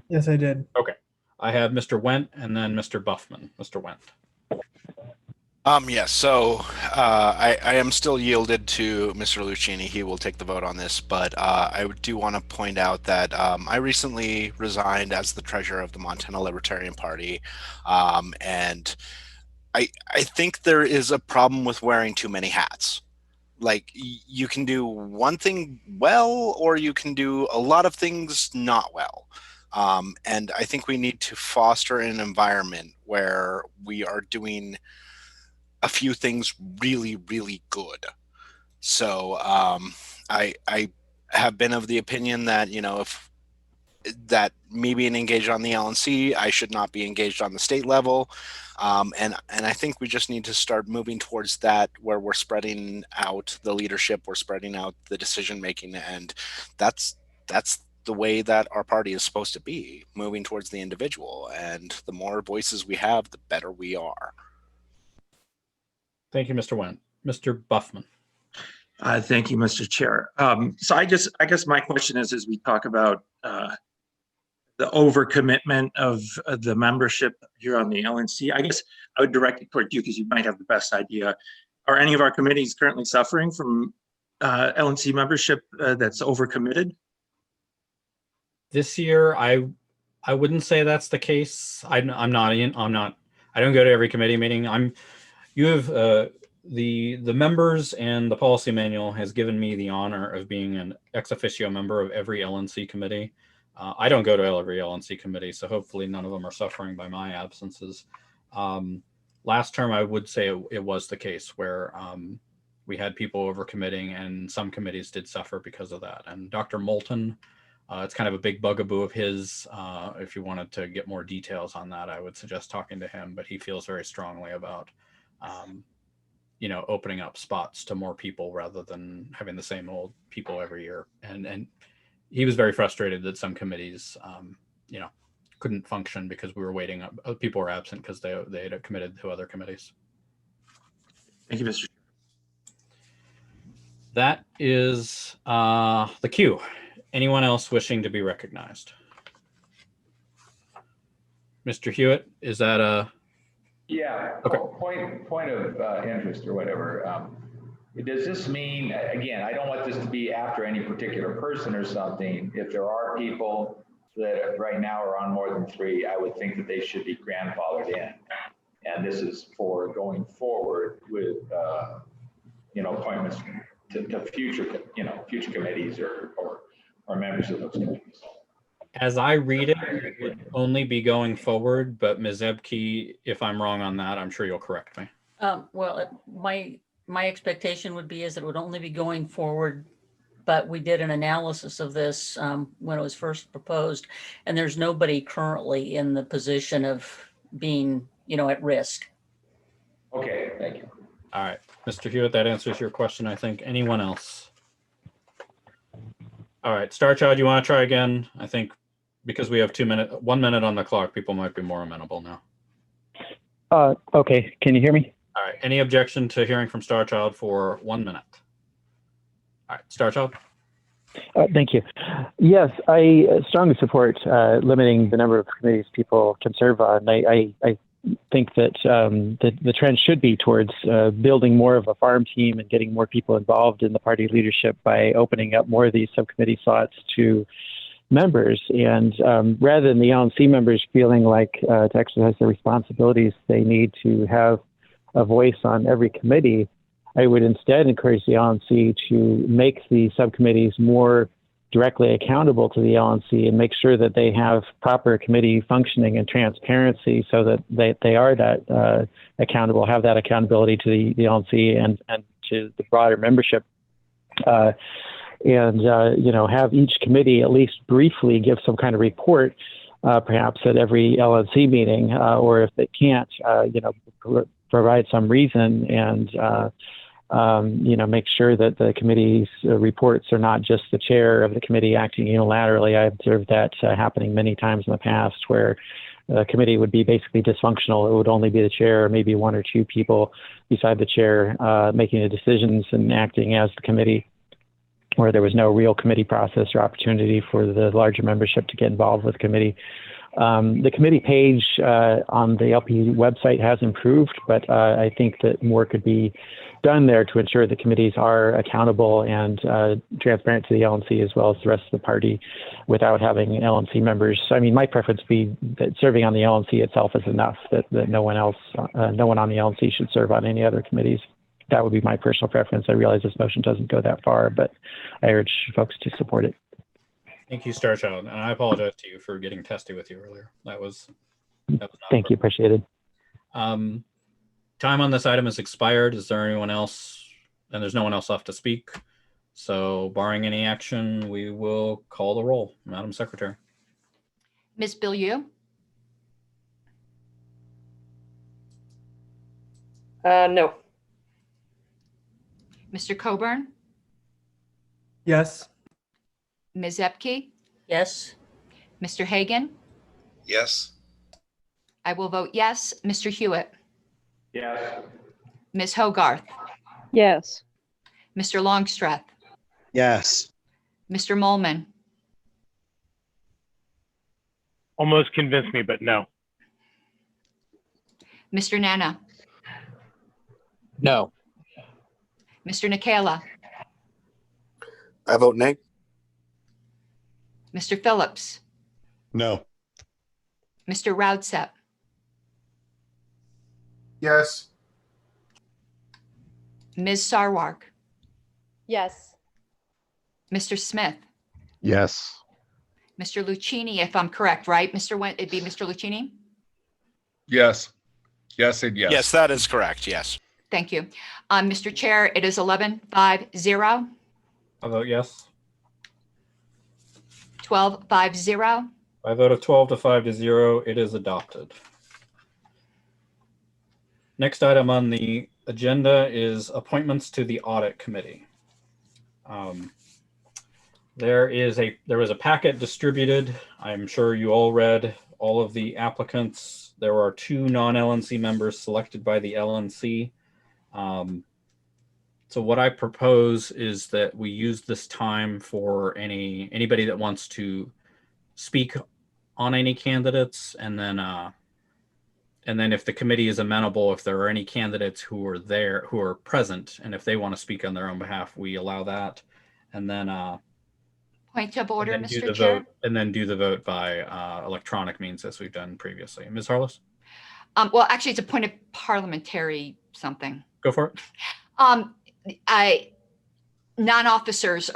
Yes, I did.
Okay. I have Mr. Wendt and then Mr. Buffman. Mr. Wendt.
Yes, so I am still yielded to Mr. Lucchini. He will take the vote on this, but I do want to point out that I recently resigned as the treasurer of the Montana Libertarian Party, and I think there is a problem with wearing too many hats. Like, you can do one thing well, or you can do a lot of things not well. And I think we need to foster an environment where we are doing a few things really, really good. So I have been of the opinion that, if that me being engaged on the LNC, I should not be engaged on the state level. And I think we just need to start moving towards that, where we're spreading out the leadership, we're spreading out the decision making, and that's the way that our party is supposed to be, moving towards the individual. And the more voices we have, the better we are.
Thank you, Mr. Wendt. Mr. Buffman.
Thank you, Mr. Chair. So I guess my question is, as we talk about the overcommitment of the membership here on the LNC, I guess I would direct it toward you because you might have the best idea. Are any of our committees currently suffering from LNC membership that's overcommitted?
This year, I wouldn't say that's the case. I don't go to every committee meeting. You have the members, and the policy manual has given me the honor of being an ex officio member of every LNC committee. I don't go to every LNC committee, so hopefully none of them are suffering by my absences. Last term, I would say it was the case where we had people overcommitting, and some committees did suffer because of that. And Dr. Moulton, it's kind of a big bugaboo of his. If you wanted to get more details on that, I would suggest talking to him, but he feels very strongly about opening up spots to more people rather than having the same old people every year. And he was very frustrated that some committees, couldn't function because we were waiting. People were absent because they had committed to other committees.
Thank you, Mr.
That is the queue. Anyone else wishing to be recognized? Mr. Hewitt, is that a...
Yeah,
okay.
Point of interest or whatever. Does this mean, again, I don't want this to be after any particular person or something. If there are people that right now are on more than 3, I would think that they should be grandfathered in. And this is for going forward with, appointments to future committees or members of those committees.
As I read it, it would only be going forward, but Ms. Ebke, if I'm wrong on that, I'm sure you'll correct me.
Well, my expectation would be is it would only be going forward, but we did an analysis of this when it was first proposed, and there's nobody currently in the position of being, at risk.
Okay, thank you.
All right, Mr. Hewitt, that answers your question, I think. Anyone else? All right, Star Child, you want to try again? I think because we have 1 minute on the clock, people might be more amenable now.
Okay, can you hear me?
All right, any objection to hearing from Star Child for 1 minute? All right, Star Child.
Thank you. Yes, I strongly support limiting the number of committees people can serve on. I think that the trend should be towards building more of a farm team and getting more people involved in the party leadership by opening up more of these subcommittee slots to members. And rather than the LNC members feeling like to exercise their responsibilities, they need to have a voice on every committee, I would instead encourage the LNC to make the subcommittees more directly accountable to the LNC and make sure that they have proper committee functioning and transparency so that they are that accountable, have that accountability to the LNC and to the broader membership. Have each committee at least briefly give some kind of report, perhaps at every LNC meeting, or if they can't, provide some reason and make sure that the committee's reports are not just the chair of the committee acting unilaterally. I observed that happening many times in the past where the committee would be basically dysfunctional. It would only be the chair or maybe one or two people beside the chair making the decisions and acting as the committee, where there was no real committee process or opportunity for the larger membership to get involved with the committee. The committee page on the LP website has improved, but I think that more could be done there to ensure the committees are accountable and transparent to the LNC as well as the rest of the party without having LNC members. I mean, my preference would be that serving on the LNC itself is enough, that no one on the LNC should serve on any other committees. That would be my personal preference. I realize this motion doesn't go that far, but I urge folks to support it.
Thank you, Star Child. And I apologize to you for getting testy with you earlier. That was not
Thank you. Appreciate it.
Time on this item has expired. Is there anyone else? And there's no one else left to speak. So barring any action, we will call the roll. Madam Secretary.
Ms. Bilyeu?
No.
Mr. Coburn?
Yes.
Ms. Epke?
Yes.
Mr. Hagan?
Yes.
I will vote yes. Mr. Hewitt?
Yes.
Ms. Hogarth?
Yes.
Mr. Longstreth?
Yes.
Mr. Molman?
Almost convinced me, but no.
Mr. Nana?
No.
Mr. Nikela?
I vote nay.
Mr. Phillips?
No.
Mr. Roudset?
Yes.
Ms. Sarwark?
Yes.
Mr. Smith?
Yes.
Mr. Lucchini, if I'm correct, right? It'd be Mr. Lucchini?
Yes. Yes and yes.
Yes, that is correct. Yes.
Thank you. Mr. Chair, it is 11-5-0.
I vote yes.
12-5-0.
By a vote of 12 to 5 to 0, it is adopted. Next item on the agenda is appointments to the audit committee. There was a packet distributed. I'm sure you all read all of the applicants. There are 2 non-LNC members selected by the LNC. So what I propose is that we use this time for anybody that wants to speak on any candidates, and then if the committee is amenable, if there are any candidates who are present, and if they want to speak on their own behalf, we allow that, and then
Point of order, Mr. Chair.
vote, and then do the vote by electronic means as we've done previously. Ms. Harless?
Well, actually, it's a point of parliamentary something.
Go for it.
Non-officers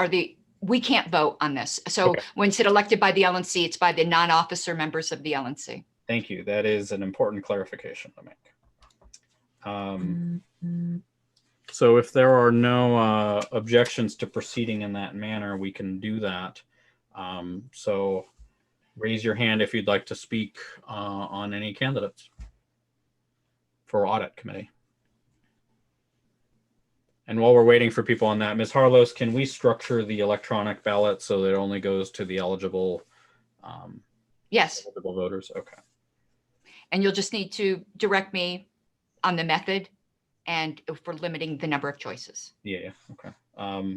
we can't vote on this. So
Okay.
when it's elected by the LNC, it's by the non-officer members of the LNC.
Thank you. That is an important clarification to make. So if there are no objections to proceeding in that manner, we can do that. So raise your hand if you'd like to speak on any candidates for audit committee. And while we're waiting for people on that, Ms. Harlos, can we structure the electronic ballot so that it only goes to the eligible
Yes.
eligible voters? Okay.
And you'll just need to direct me on the method and if we're limiting the number of choices.
Yeah. Okay.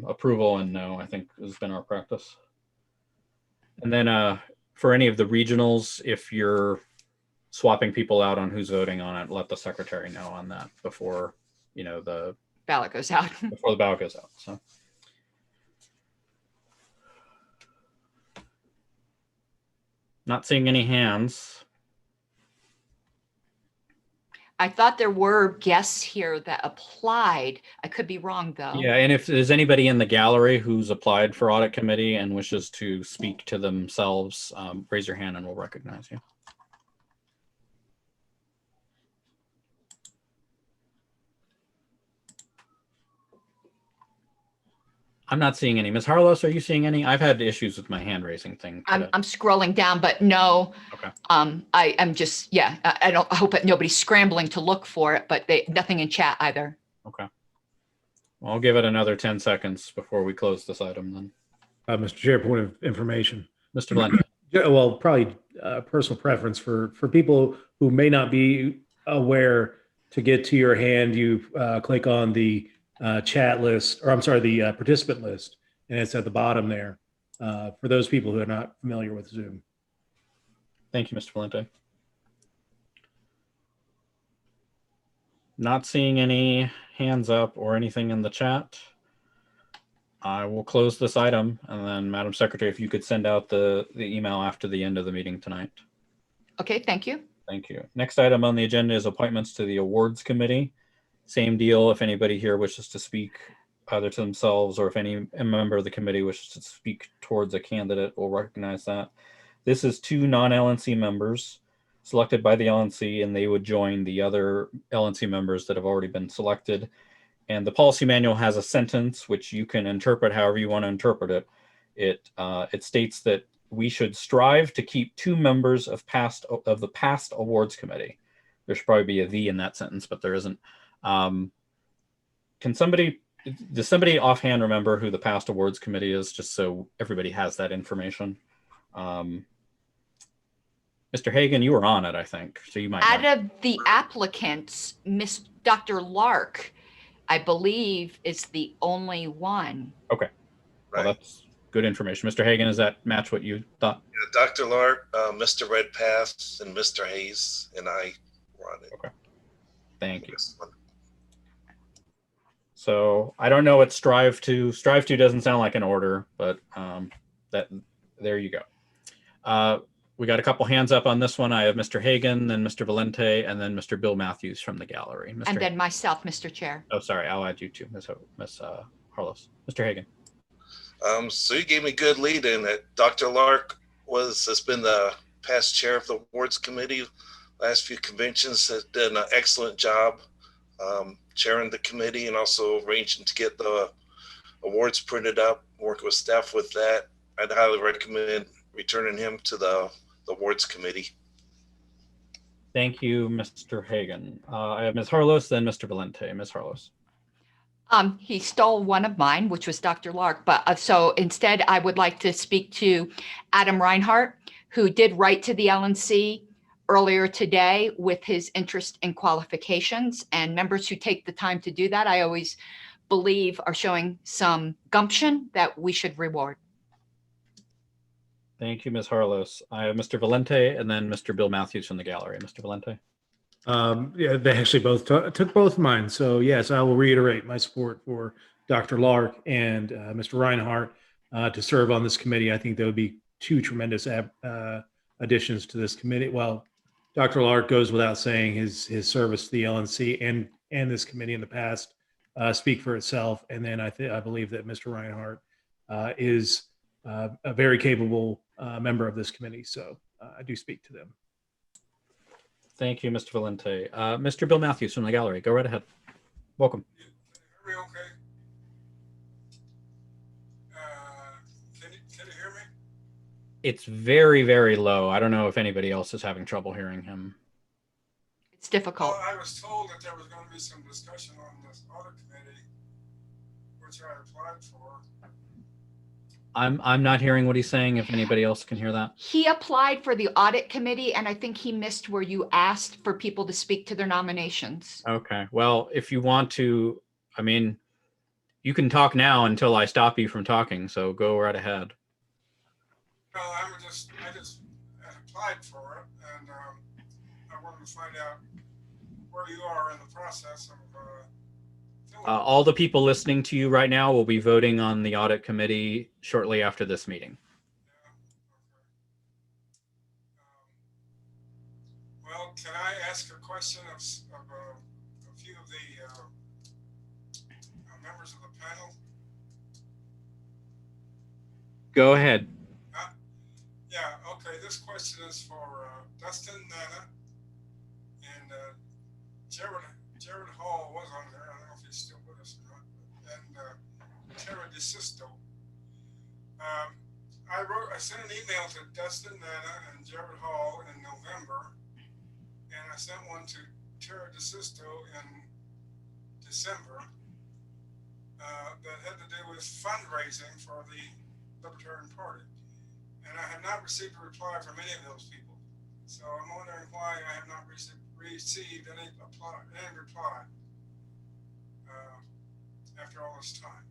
Approval and no, I think has been our practice. And then for any of the regionals, if you're swapping people out on who's voting on it, let the secretary know on that before, you know, the
ballot goes out.
Before the ballot goes out. So. Not seeing any hands.
I thought there were guests here that applied. I could be wrong though.
Yeah, and if there's anybody in the gallery who's applied for audit committee and wishes to speak to themselves, raise your hand and we'll recognize you. I'm not seeing any. Ms. Harlos, are you seeing any? I've had issues with my hand raising thing.
I'm scrolling down, but no.
Okay.
I'm just, yeah, I hope that nobody's scrambling to look for it, but nothing in chat either.
Okay. Well, I'll give it another 10 seconds before we close this item then.
Mr. Chair, point of information.
Mr. Blender.
Well, probably personal preference for people who may not be aware. To get to your hand, you click on the chat list, or I'm sorry, the participant list, and it's at the bottom there for those people who are not familiar with Zoom.
Thank you, Mr. Valente. Not seeing any hands up or anything in the chat. I will close this item, and then Madam Secretary, if you could send out the email after the end of the meeting tonight.
Okay, thank you.
Thank you. Next item on the agenda is appointments to the awards committee. Same deal. If anybody here wishes to speak either to themselves or if a member of the committee wishes to speak towards a candidate, we'll recognize that. This is 2 non-LNC members selected by the LNC, and they would join the other LNC members that have already been selected. And the policy manual has a sentence which you can interpret however you want to interpret it. It states that we should strive to keep 2 members of the past awards committee. There should probably be a V in that sentence, but there isn't. Does somebody offhand remember who the past awards committee is, just so everybody has that information? Mr. Hagan, you were on it, I think, so you might know.
Out of the applicants, Dr. Lark, I believe, is the only one.
Okay, well, that's good information. Mr. Hagan, does that match what you thought?
Yeah, Dr. Lark, Mr. Redpath, and Mr. Hayes, and I were on it.
Okay, thank you. So I don't know what strive to doesn't sound like an order, but there you go. We got a couple hands up on this one. I have Mr. Hagan, then Mr. Valente, and then Mr. Bill Matthews from the gallery.
And then myself, Mr. Chair.
Oh, sorry, I'll add you too, Ms. Harlos. Mr. Hagan.
So you gave me good lead in that Dr. Lark has been the past chair of the awards committee. Last few conventions has done an excellent job chairing the committee and also arranging to get the awards printed up, working with staff with that. I'd highly recommend returning him to the awards committee.
Thank you, Mr. Hagan. I have Ms. Harlos, then Mr. Valente. Ms. Harlos.
He stole one of mine, which was Dr. Lark. But so instead, I would like to speak to Adam Reinhart, who did write to the LNC earlier today with his interest and qualifications. And members who take the time to do that, I always believe are showing some gumption that we should reward.
Thank you, Ms. Harlos. I have Mr. Valente and then Mr. Bill Matthews from the gallery. Mr. Valente.
Yeah, they actually both took both of mine. So yes, I will reiterate my support for Dr. Lark and Mr. Reinhart to serve on this committee. I think that would be 2 tremendous additions to this committee. Well, Dr. Lark goes without saying. His service to the LNC and this committee in the past speak for itself. And then I believe that Mr. Reinhart is a very capable member of this committee. So I do speak to them.
Thank you, Mr. Valente. Mr. Bill Matthews from the gallery. Go right ahead. Welcome. It's very, very low. I don't know if anybody else is having trouble hearing him.
It's difficult.
Well, I was told that there was going to be some discussion on this audit committee, which I applied for.
I'm not hearing what he's saying, if anybody else can hear that.
He applied for the audit committee, and I think he missed where you asked for people to speak to their nominations.
Okay. Well, if you want to, I mean, you can talk now until I stop you from talking, so go right ahead.
Well, I just applied for it, and I wanted to find out where you are in the process of
All the people listening to you right now will be voting on the audit committee shortly after this meeting.
Well, can I ask a question of a few of the members of the panel?
Go ahead.
Yeah, okay, this question is for Dustin, Nana, and Jared Hall was on there. I don't know if he's still with us or not. And Tara DeSisto. I sent an email to Dustin, Nana, and Jared Hall in November, and I sent one to Tara DeSisto in December that had to do with fundraising for the Libertarian Party. And I have not received a reply from any of those people. So I'm wondering why I have not received any reply after all this time.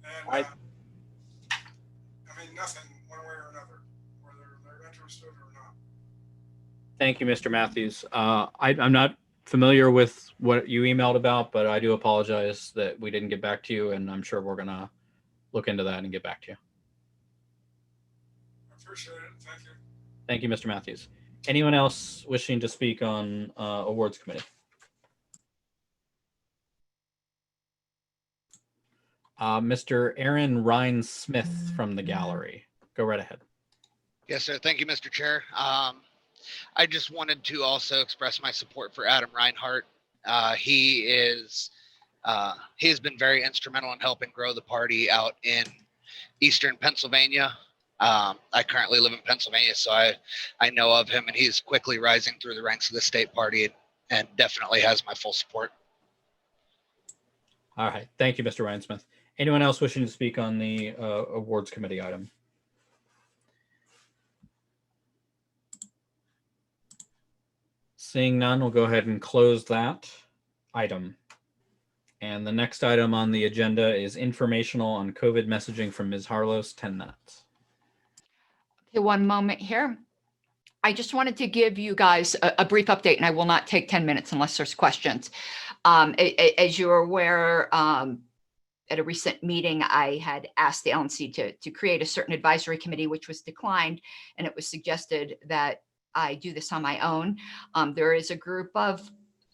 And I mean, nothing one way or another, whether they're interested or not.
Thank you, Mr. Matthews. I'm not familiar with what you emailed about, but I do apologize that we didn't get back to you, and I'm sure we're going to look into that and get back to you.
I appreciate it. Thank you.
Thank you, Mr. Matthews. Anyone else wishing to speak on awards committee? Mr. Aaron Ryan Smith from the gallery. Go right ahead.
Yes, sir. Thank you, Mr. Chair. I just wanted to also express my support for Adam Reinhardt. He has been very instrumental in helping grow the party out in Eastern Pennsylvania. I currently live in Pennsylvania, so I know of him, and he's quickly rising through the ranks of the state party and definitely has my full support.
All right. Thank you, Mr. Ryan Smith. Anyone else wishing to speak on the awards committee item? Seeing none, we'll go ahead and close that item. And the next item on the agenda is informational on COVID messaging from Ms. Harlos, 10 minutes.
Okay, one moment here. I just wanted to give you guys a brief update, and I will not take 10 minutes unless there's questions. As you're aware, at a recent meeting, I had asked the LNC to create a certain advisory committee, which was declined, and it was suggested that I do this on my own. There is a group of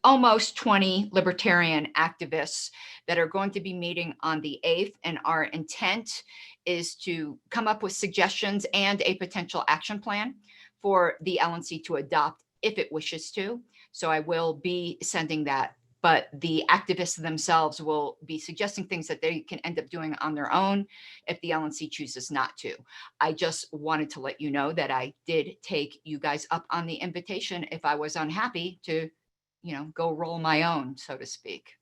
almost 20 libertarian activists that are going to be meeting on the 8th, and our intent is to come up with suggestions and a potential action plan for the LNC to adopt if it wishes to. So I will be sending that, but the activists themselves will be suggesting things that they can end up doing on their own if the LNC chooses not to. I just wanted to let you know that I did take you guys up on the invitation if I was unhappy to, go roll my own, so to speak.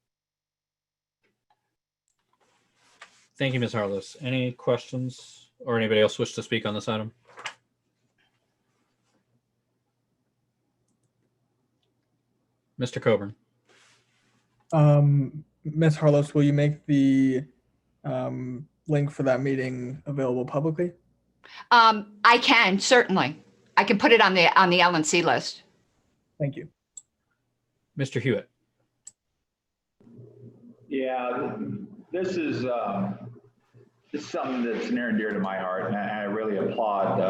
Thank you, Ms. Harlos. Any questions or anybody else wish to speak on this item? Mr. Coburn.
Ms. Harlos, will you make the link for that meeting available publicly?
I can, certainly. I can put it on the LNC list.
Thank you.
Mr. Hewitt.
Yeah, this is something that's near and dear to my heart, and I really applaud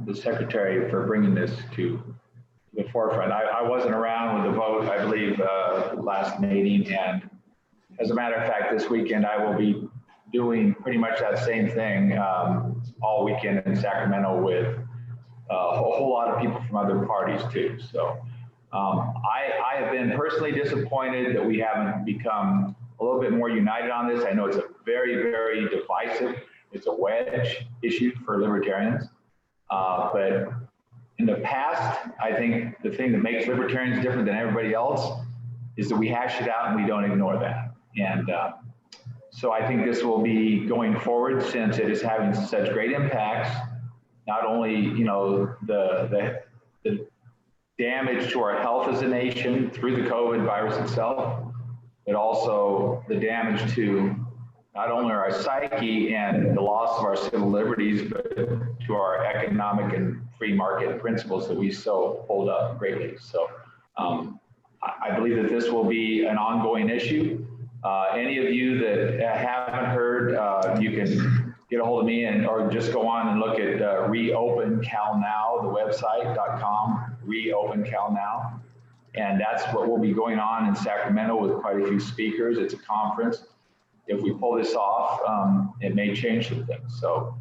the secretary for bringing this to the forefront. I wasn't around with the vote, I believe, last meeting, and as a matter of fact, this weekend I will be doing pretty much that same thing all weekend in Sacramento with a whole lot of people from other parties too. So I have been personally disappointed that we haven't become a little bit more united on this. I know it's a very, very divisive it's a wedge issue for libertarians. But in the past, I think the thing that makes libertarians different than everybody else is that we hash it out and we don't ignore that. And so I think this will be going forward, since it is having such great impacts, not only, you know, the damage to our health as a nation through the COVID virus itself, but also the damage to not only our psyche and the loss of our civil liberties, but to our economic and free market principles that we so hold up greatly. So I believe that this will be an ongoing issue. Any of you that haven't heard, you can get a hold of me or just go on and look at Reopen Cal Now, the website.com, Reopen Cal Now. And that's what will be going on in Sacramento with quite a few speakers. It's a conference. If we pull this off, it may change some things. So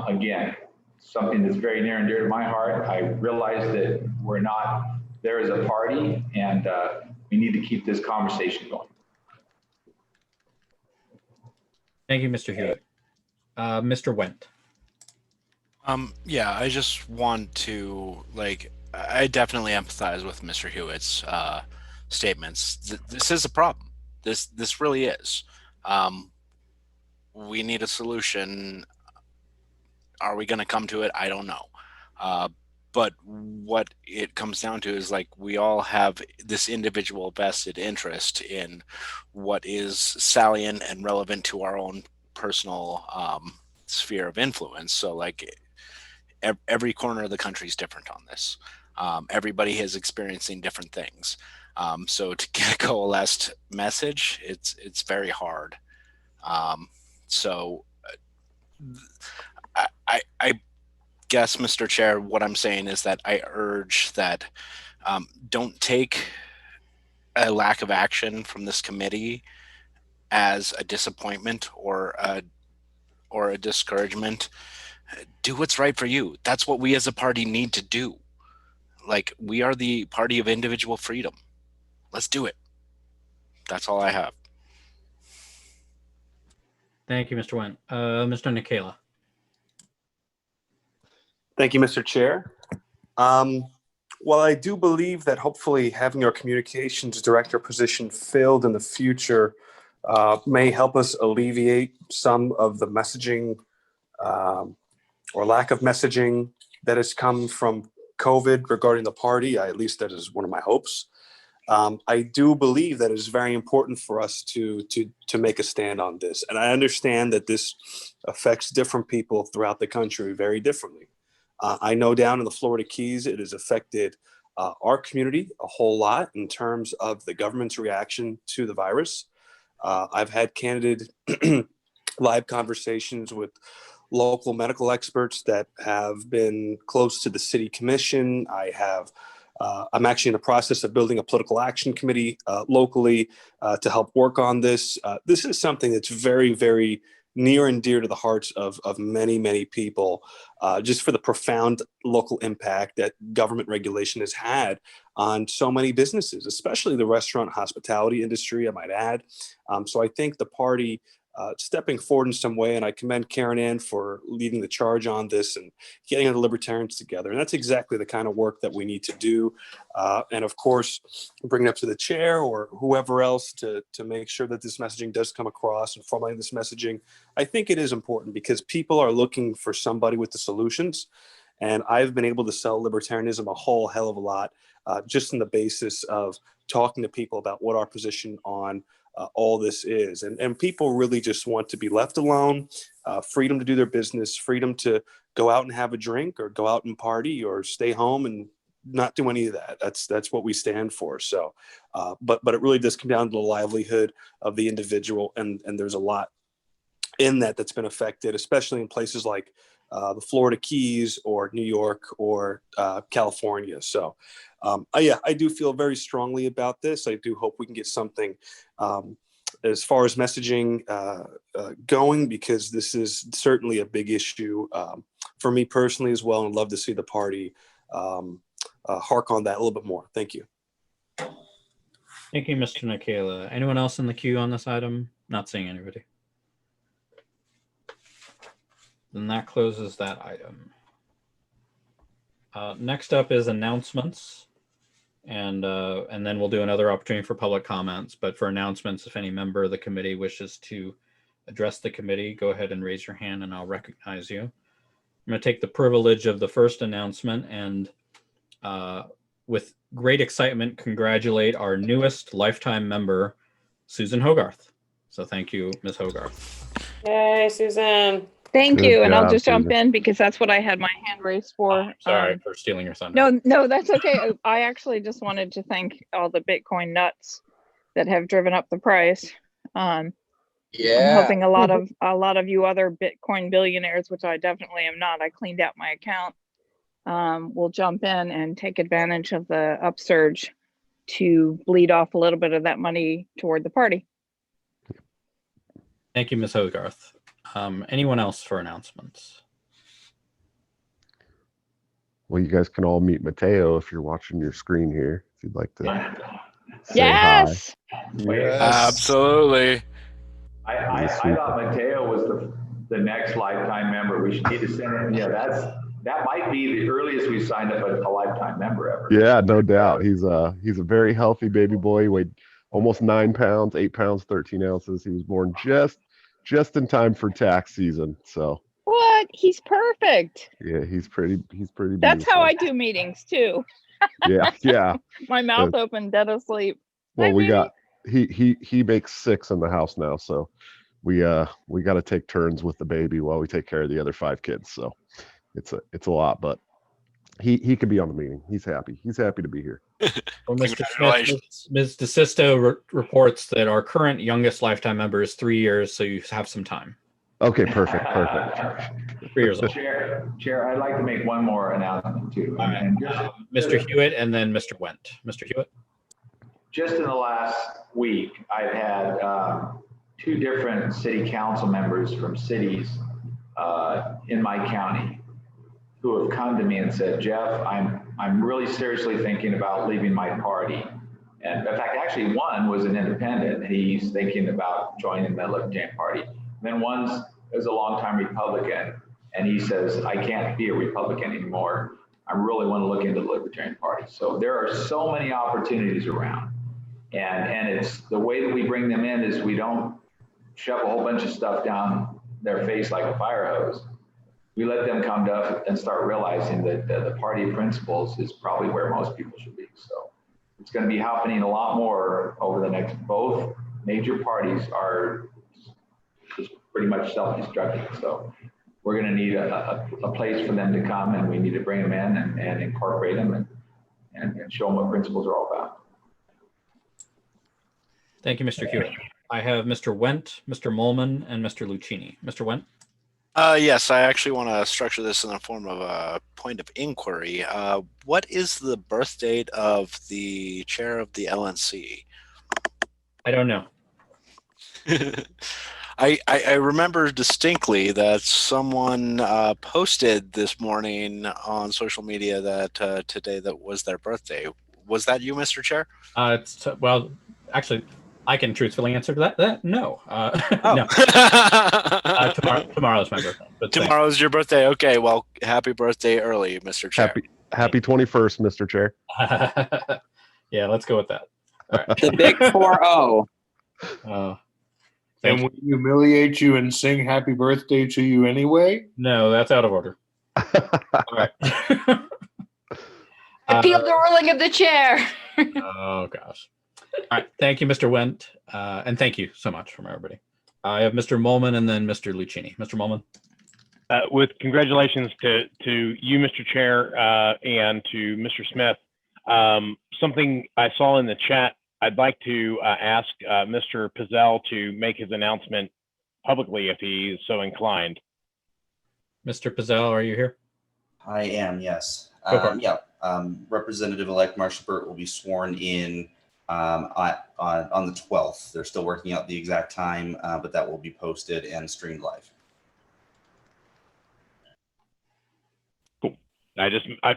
again, something that's very near and dear to my heart. I realize that we're not there as a party, and we need to keep this conversation going.
Thank you, Mr. Hewitt. Mr. Wendt.
Yeah, I just want to, like, I definitely empathize with Mr. Hewitt's statements. This is a problem. This really is. We need a solution. Are we going to come to it? I don't know. But what it comes down to is, like, we all have this individual vested interest in what is salient and relevant to our own personal sphere of influence. So, like, every corner of the country is different on this. Everybody is experiencing different things. So to get a coalesced message, it's very hard. So I guess, Mr. Chair, what I'm saying is that I urge that don't take a lack of action from this committee as a disappointment or a discouragement. Do what's right for you. That's what we as a party need to do. Like, we are the party of individual freedom. Let's do it. That's all I have.
Thank you, Mr. Wendt. Mr. Nikela.
Thank you, Mr. Chair. Well, I do believe that hopefully having our communications director position filled in the future may help us alleviate some of the messaging or lack of messaging that has come from COVID regarding the party. At least that is one of my hopes. I do believe that it is very important for us to make a stand on this. And I understand that this affects different people throughout the country very differently. I know down in the Florida Keys, it has affected our community a whole lot in terms of the government's reaction to the virus. I've had candid live conversations with local medical experts that have been close to the city commission. I'm actually in the process of building a political action committee locally to help work on this. This is something that's very, very near and dear to the hearts of many, many people, just for the profound local impact that government regulation has had on so many businesses, especially the restaurant hospitality industry, I might add. So I think the party stepping forward in some way, and I commend Karen Ann for leading the charge on this and getting the libertarians together. And that's exactly the kind of work that we need to do. And of course, bring it up to the chair or whoever else to make sure that this messaging does come across and formulating this messaging. I think it is important because people are looking for somebody with the solutions. And I've been able to sell libertarianism a whole hell of a lot just on the basis of talking to people about what our position on all this is. And people really just want to be left alone, freedom to do their business, freedom to go out and have a drink or go out and party or stay home and not do any of that. That's what we stand for. So, but it really does come down to the livelihood of the individual. And there's a lot in that's been affected, especially in places like the Florida Keys or New York or California. So yeah, I do feel very strongly about this. I do hope we can get something as far as messaging going, because this is certainly a big issue for me personally as well. And I'd love to see the party hark on that a little bit more. Thank you.
Thank you, Mr. Nikela. Anyone else in the queue on this item? Not seeing anybody. Then that closes that item. Next up is announcements. And then we'll do another opportunity for public comments. But for announcements, if any member of the committee wishes to address the committee, go ahead and raise your hand and I'll recognize you. I'm going to take the privilege of the first announcement and with great excitement, congratulate our newest lifetime member, Susan Hogarth. So thank you, Ms. Hogarth.
Yay, Susan.
Thank
Good
you. And I'll
job,
just jump
Susan.
in because that's what I had my hand raised for.
Sorry for stealing your thunder.
No, that's okay. I actually just wanted to thank all the Bitcoin nuts that have driven up the price. I'm hoping a lot of you other Bitcoin billionaires, which I definitely am not. I cleaned out my account. Will jump in and take advantage of the upsurge to bleed off a little bit of that money toward the party.
Thank you, Ms. Hogarth. Anyone else for announcements?
Well, you guys can all meet Mateo if you're watching your screen here. If you'd like to say
Yes.
hi.
Yes.
Absolutely.
I thought Mateo was the next lifetime member. We should need to send him. Yeah, that might be the earliest we signed up a lifetime member ever.
Yeah, no doubt. He's a very healthy baby boy. He weighed almost 9 pounds, 8 pounds, 13 ounces. He was born just in time for tax season. So
What? He's perfect.
yeah, he's pretty
That's how
beautiful.
I do meetings too.
Yeah.
My mouth open, dead asleep.
Well, he makes 6 in the house now, so we got to take turns with the baby while we take care of the other 5 kids. So it's a lot, but he could be on the meeting. He's happy. He's happy to be here.
Well, Mr. Smith, Ms. DeSisto reports that our current youngest lifetime member is 3 years, so you have some time.
Okay, perfect.
3 years old.
Chair, I'd like to make one more announcement too.
All right. Mr. Hewitt and then Mr. Wendt. Mr. Hewitt.
Just in the last week, I've had 2 different city council members from cities in my county who have come to me and said, Jeff, I'm really seriously thinking about leaving my party. And in fact, actually one was an independent. He's thinking about joining the Libertarian Party. And then one is a longtime Republican, and he says, I can't be a Republican anymore. I really want to look into the Libertarian Party. So there are so many opportunities around. And it's the way that we bring them in is we don't shove a whole bunch of stuff down their face like a fire hose. We let them come to us and start realizing that the party principles is probably where most people should be. So it's going to be happening a lot more over the next, both major parties are just pretty much self-destructing. So we're going to need a place for them to come, and we need to bring them in and incorporate them and show them what principles are all about.
Thank you, Mr. Hewitt. I have Mr. Wendt, Mr. Molman, and Mr. Lucchini. Mr. Wendt?
Yes, I actually want to structure this in the form of a point of inquiry. What is the birth date of the chair of the LNC?
I don't know.
I remember distinctly that someone posted this morning on social media that today that was their birthday. Was that you, Mr. Chair?
Well, actually, I can truthfully answer to that. No.
No.
Tomorrow's my birthday. But
Tomorrow's your birthday. Okay. Well, happy birthday early, Mr. Chair.
Happy 21st, Mr. Chair.
Yeah, let's go with that. All right.
The big 4-0.
And we humiliate you and sing happy birthday to you anyway?
No, that's out of order. All right.
I feel the rolling of the chair.
Oh, gosh. All right. Thank you, Mr. Wendt. And thank you so much from everybody. I have Mr. Molman and then Mr. Lucchini. Mr. Molman.
With congratulations to you, Mr. Chair, and to Mr. Smith. Something I saw in the chat, I'd like to ask Mr. Pizzell to make his announcement publicly if he's so inclined.
Mr. Pizzell, are you here?
I am, yes.
Okay.
Representative-elect Marcia Burt will be sworn in on the 12th. They're still working out the exact time, but that will be posted and streamed live.
Cool. I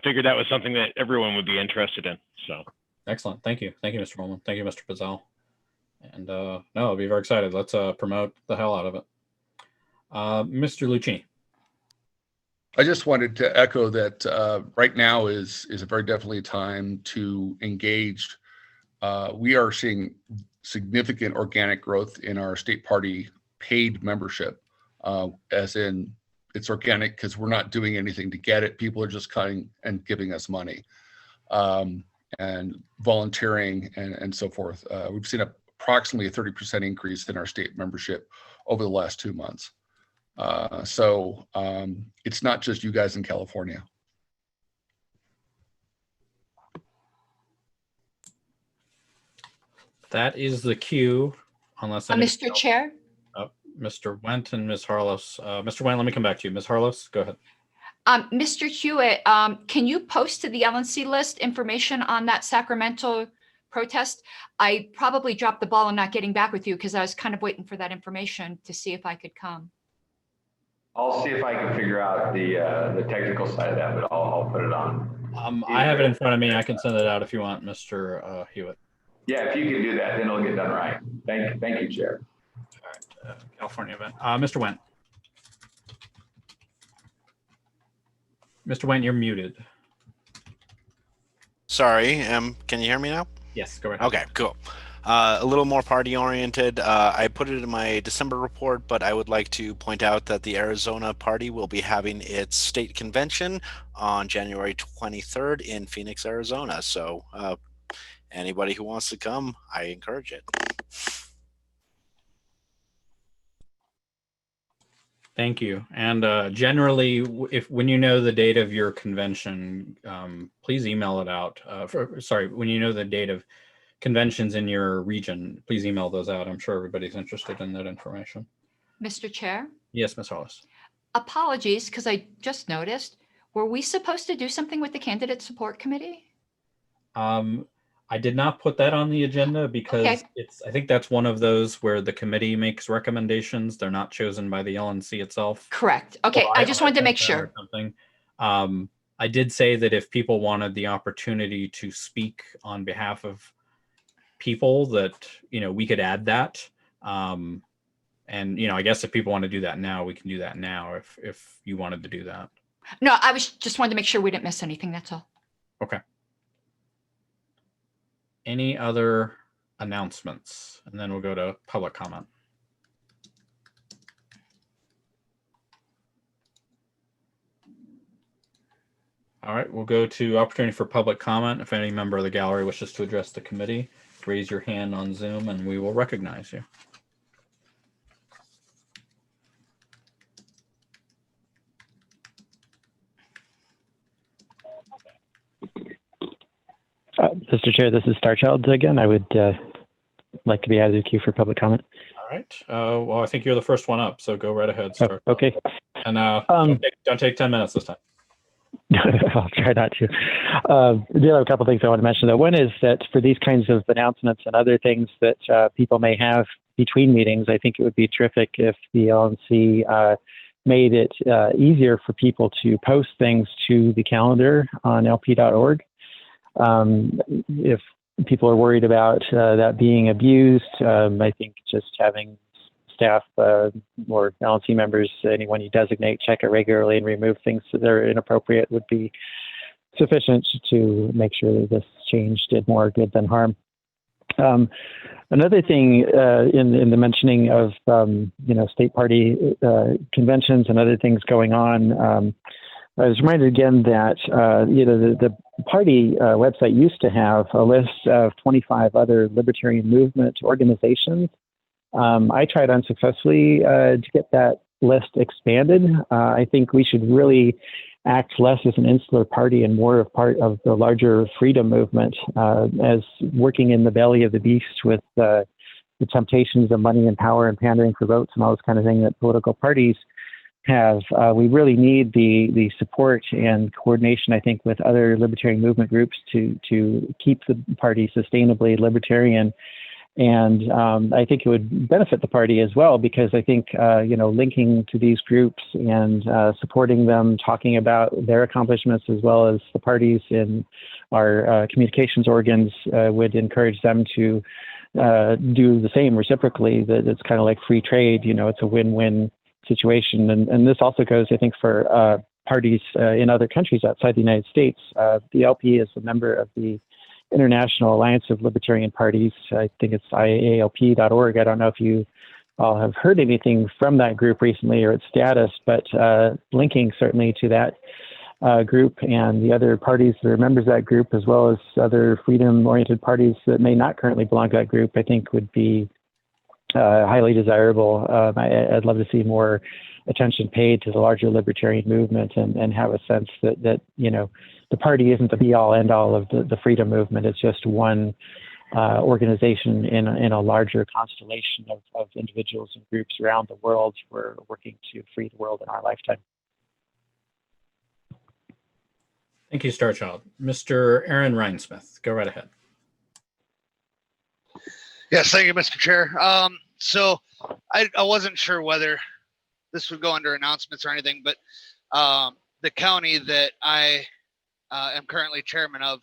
figured that was something that everyone would be interested in. So
excellent. Thank you. Thank you, Mr. Molman. Thank you, Mr. Pizzell. And no, I'll be very excited. Let's promote the hell out of it. Mr. Lucchini.
I just wanted to echo that right now is a very definitely time to engage. We are seeing significant organic growth in our state party paid membership, as in it's organic because we're not doing anything to get it. People are just cutting and giving us money, and volunteering and so forth. We've seen approximately a 30% increase in our state membership over the last 2 months. So it's not just you guys in California.
That is the cue, unless
Mr. Chair.
Mr. Went and Ms. Harlos. Mr. Went, let me come back to you. Ms. Harlos, go ahead.
Mr. Hewitt, can you post to the LNC list information on that Sacramento protest? I probably dropped the ball on not getting back with you because I was kind of waiting for that information to see if I could come.
I'll see if I can figure out the technical side of that, but I'll put it on.
I have it in front of me. I can send it out if you want, Mr. Hewitt.
Yeah, if you can do that, then it'll get done right. Thank you, Chair.
All right, California event. Mr. Went. Mr. Went, you're muted.
Sorry, can you hear me now?
Yes, go ahead.
Okay, cool. A little more party oriented. I put it in my December report, but I would like to point out that the Arizona party will be having its state convention on January 23rd in Phoenix, Arizona. So anybody who wants to come, I encourage it.
Thank you. And generally, when you know the date of your convention, please email it out. When you know the date of conventions in your region, please email those out. I'm sure everybody's interested in that information.
Mr. Chair?
Yes, Ms. Hollis.
Apologies, because I just noticed, were we supposed to do something with the Candidate Support Committee?
I did not put that on the agenda because I think that's one of those where the committee makes recommendations. They're not chosen by the LNC itself.
Correct. Okay,
So
I just wanted to make sure.
Something. I did say that if people wanted the opportunity to speak on behalf of people, that we could add that. And I guess if people want to do that now, we can do that now. If you wanted to do that.
No, I was just wanted to make sure we didn't miss anything. That's all.
Okay. Any other announcements? And then we'll go to public comment. All right, we'll go to opportunity for public comment. If any member of the gallery wishes to address the committee, raise your hand on Zoom and we will recognize you.
Mr. Chair, this is Starchild again. I would like to be added to the queue for public comment.
All right. Well, I think you're the first one up, so go right ahead, sir.
Oh, okay.
And don't take 10 minutes this time.
I'll try not to. There are a couple of things I want to mention, though. One is that for these kinds of announcements and other things that people may have between meetings, I think it would be terrific if the LNC made it easier for people to post things to the calendar on lp.org. If people are worried about that being abused, I think just having staff or LNC members, anyone you designate, check it regularly and remove things that are inappropriate would be sufficient to make sure that this change did more good than harm. Another thing in the mentioning of state party conventions and other things going on, I was reminded again that the party website used to have a list of 25 other libertarian movement organizations. I tried unsuccessfully to get that list expanded. I think we should really act less as an insular party and more of part of the larger freedom movement, as working in the belly of the beast with the temptations of money and power and pandering for votes and all this kind of thing that political parties have. We really need the support and coordination, I think, with other libertarian movement groups to keep the party sustainably libertarian. And I think it would benefit the party as well, because I think, linking to these groups and supporting them, talking about their accomplishments as well as the parties in our communications organs would encourage them to do the same reciprocally. That it's kind of like free trade, it's a win-win situation. And this also goes, I think, for parties in other countries outside the United States. The LP is a member of the International Alliance of Libertarian Parties. I think it's iaalp.org. I don't know if you all have heard anything from that group recently or its status, but linking certainly to that group and the other parties that are members of that group, as well as other freedom-oriented parties that may not currently belong to that group, I think would be highly desirable. I'd love to see more attention paid to the larger libertarian movement and have a sense that the party isn't the be-all, end-all of the freedom movement. It's just one organization in a larger constellation of individuals and groups around the world who are working to free the world in our lifetime.
Thank you, Starchild. Mr. Aaron Rhinesmith, go right ahead.
Yes, thank you, Mr. Chair. So I wasn't sure whether this would go under announcements or anything, but the county that I am currently chairman of,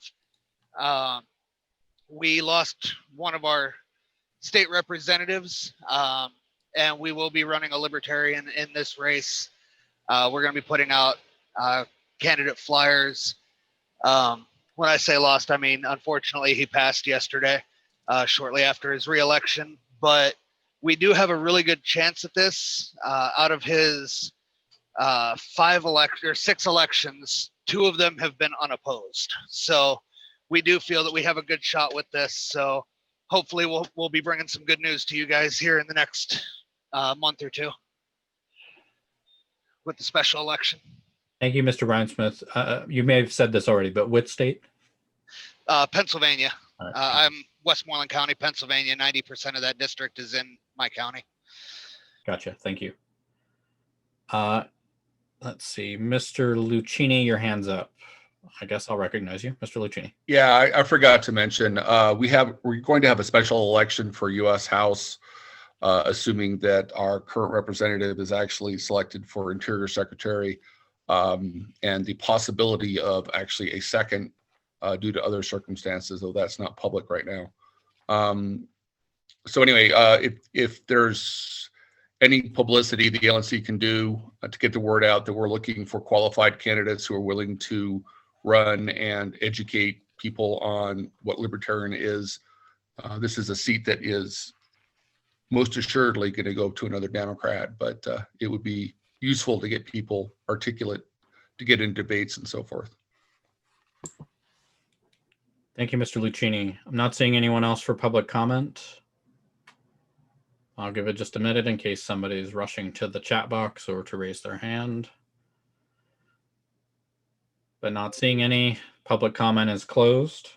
we lost one of our state representatives, and we will be running a Libertarian in this race. We're going to be putting out candidate flyers. When I say lost, I mean, unfortunately, he passed yesterday, shortly after his reelection. But we do have a really good chance at this. Out of his 6 elections, 2 of them have been unopposed. So we do feel that we have a good shot with this. So hopefully we'll be bringing some good news to you guys here in the next month or 2 with the special election.
Thank you, Mr. Rhinesmith. You may have said this already, but which state?
Pennsylvania.
Right.
I'm Westmoreland County, Pennsylvania. 90% of that district is in my county.
Gotcha. Thank you. Let's see. Mr. Lucchini, your hand's up. I guess I'll recognize you. Mr. Lucchini.
Yeah, I forgot to mention, we're going to have a special election for U.S. House, assuming that our current representative is actually selected for Interior Secretary, and the possibility of actually a second due to other circumstances, though that's not public right now. So anyway, if there's any publicity the LNC can do to get the word out that we're looking for qualified candidates who are willing to run and educate people on what Libertarian is, this is a seat that is most assuredly going to go to another Democrat, but it would be useful to get people articulate to get in debates and so forth.
Thank you, Mr. Lucchini. I'm not seeing anyone else for public comment. I'll give it just a minute in case somebody's rushing to the chat box or to raise their hand. But not seeing any. Public comment is closed.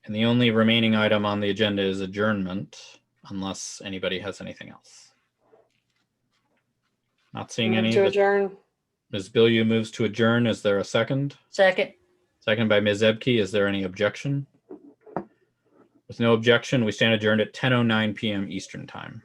And the only remaining item on the agenda is adjournment, unless anybody has anything else. Not seeing any.
To adjourn.
Ms. Bilyeu moves to adjourn. Is there a second?
Second.
Second by Ms. Ebke. Is there any objection? With no objection, we stand adjourned at 10:09 p.m. Eastern Time.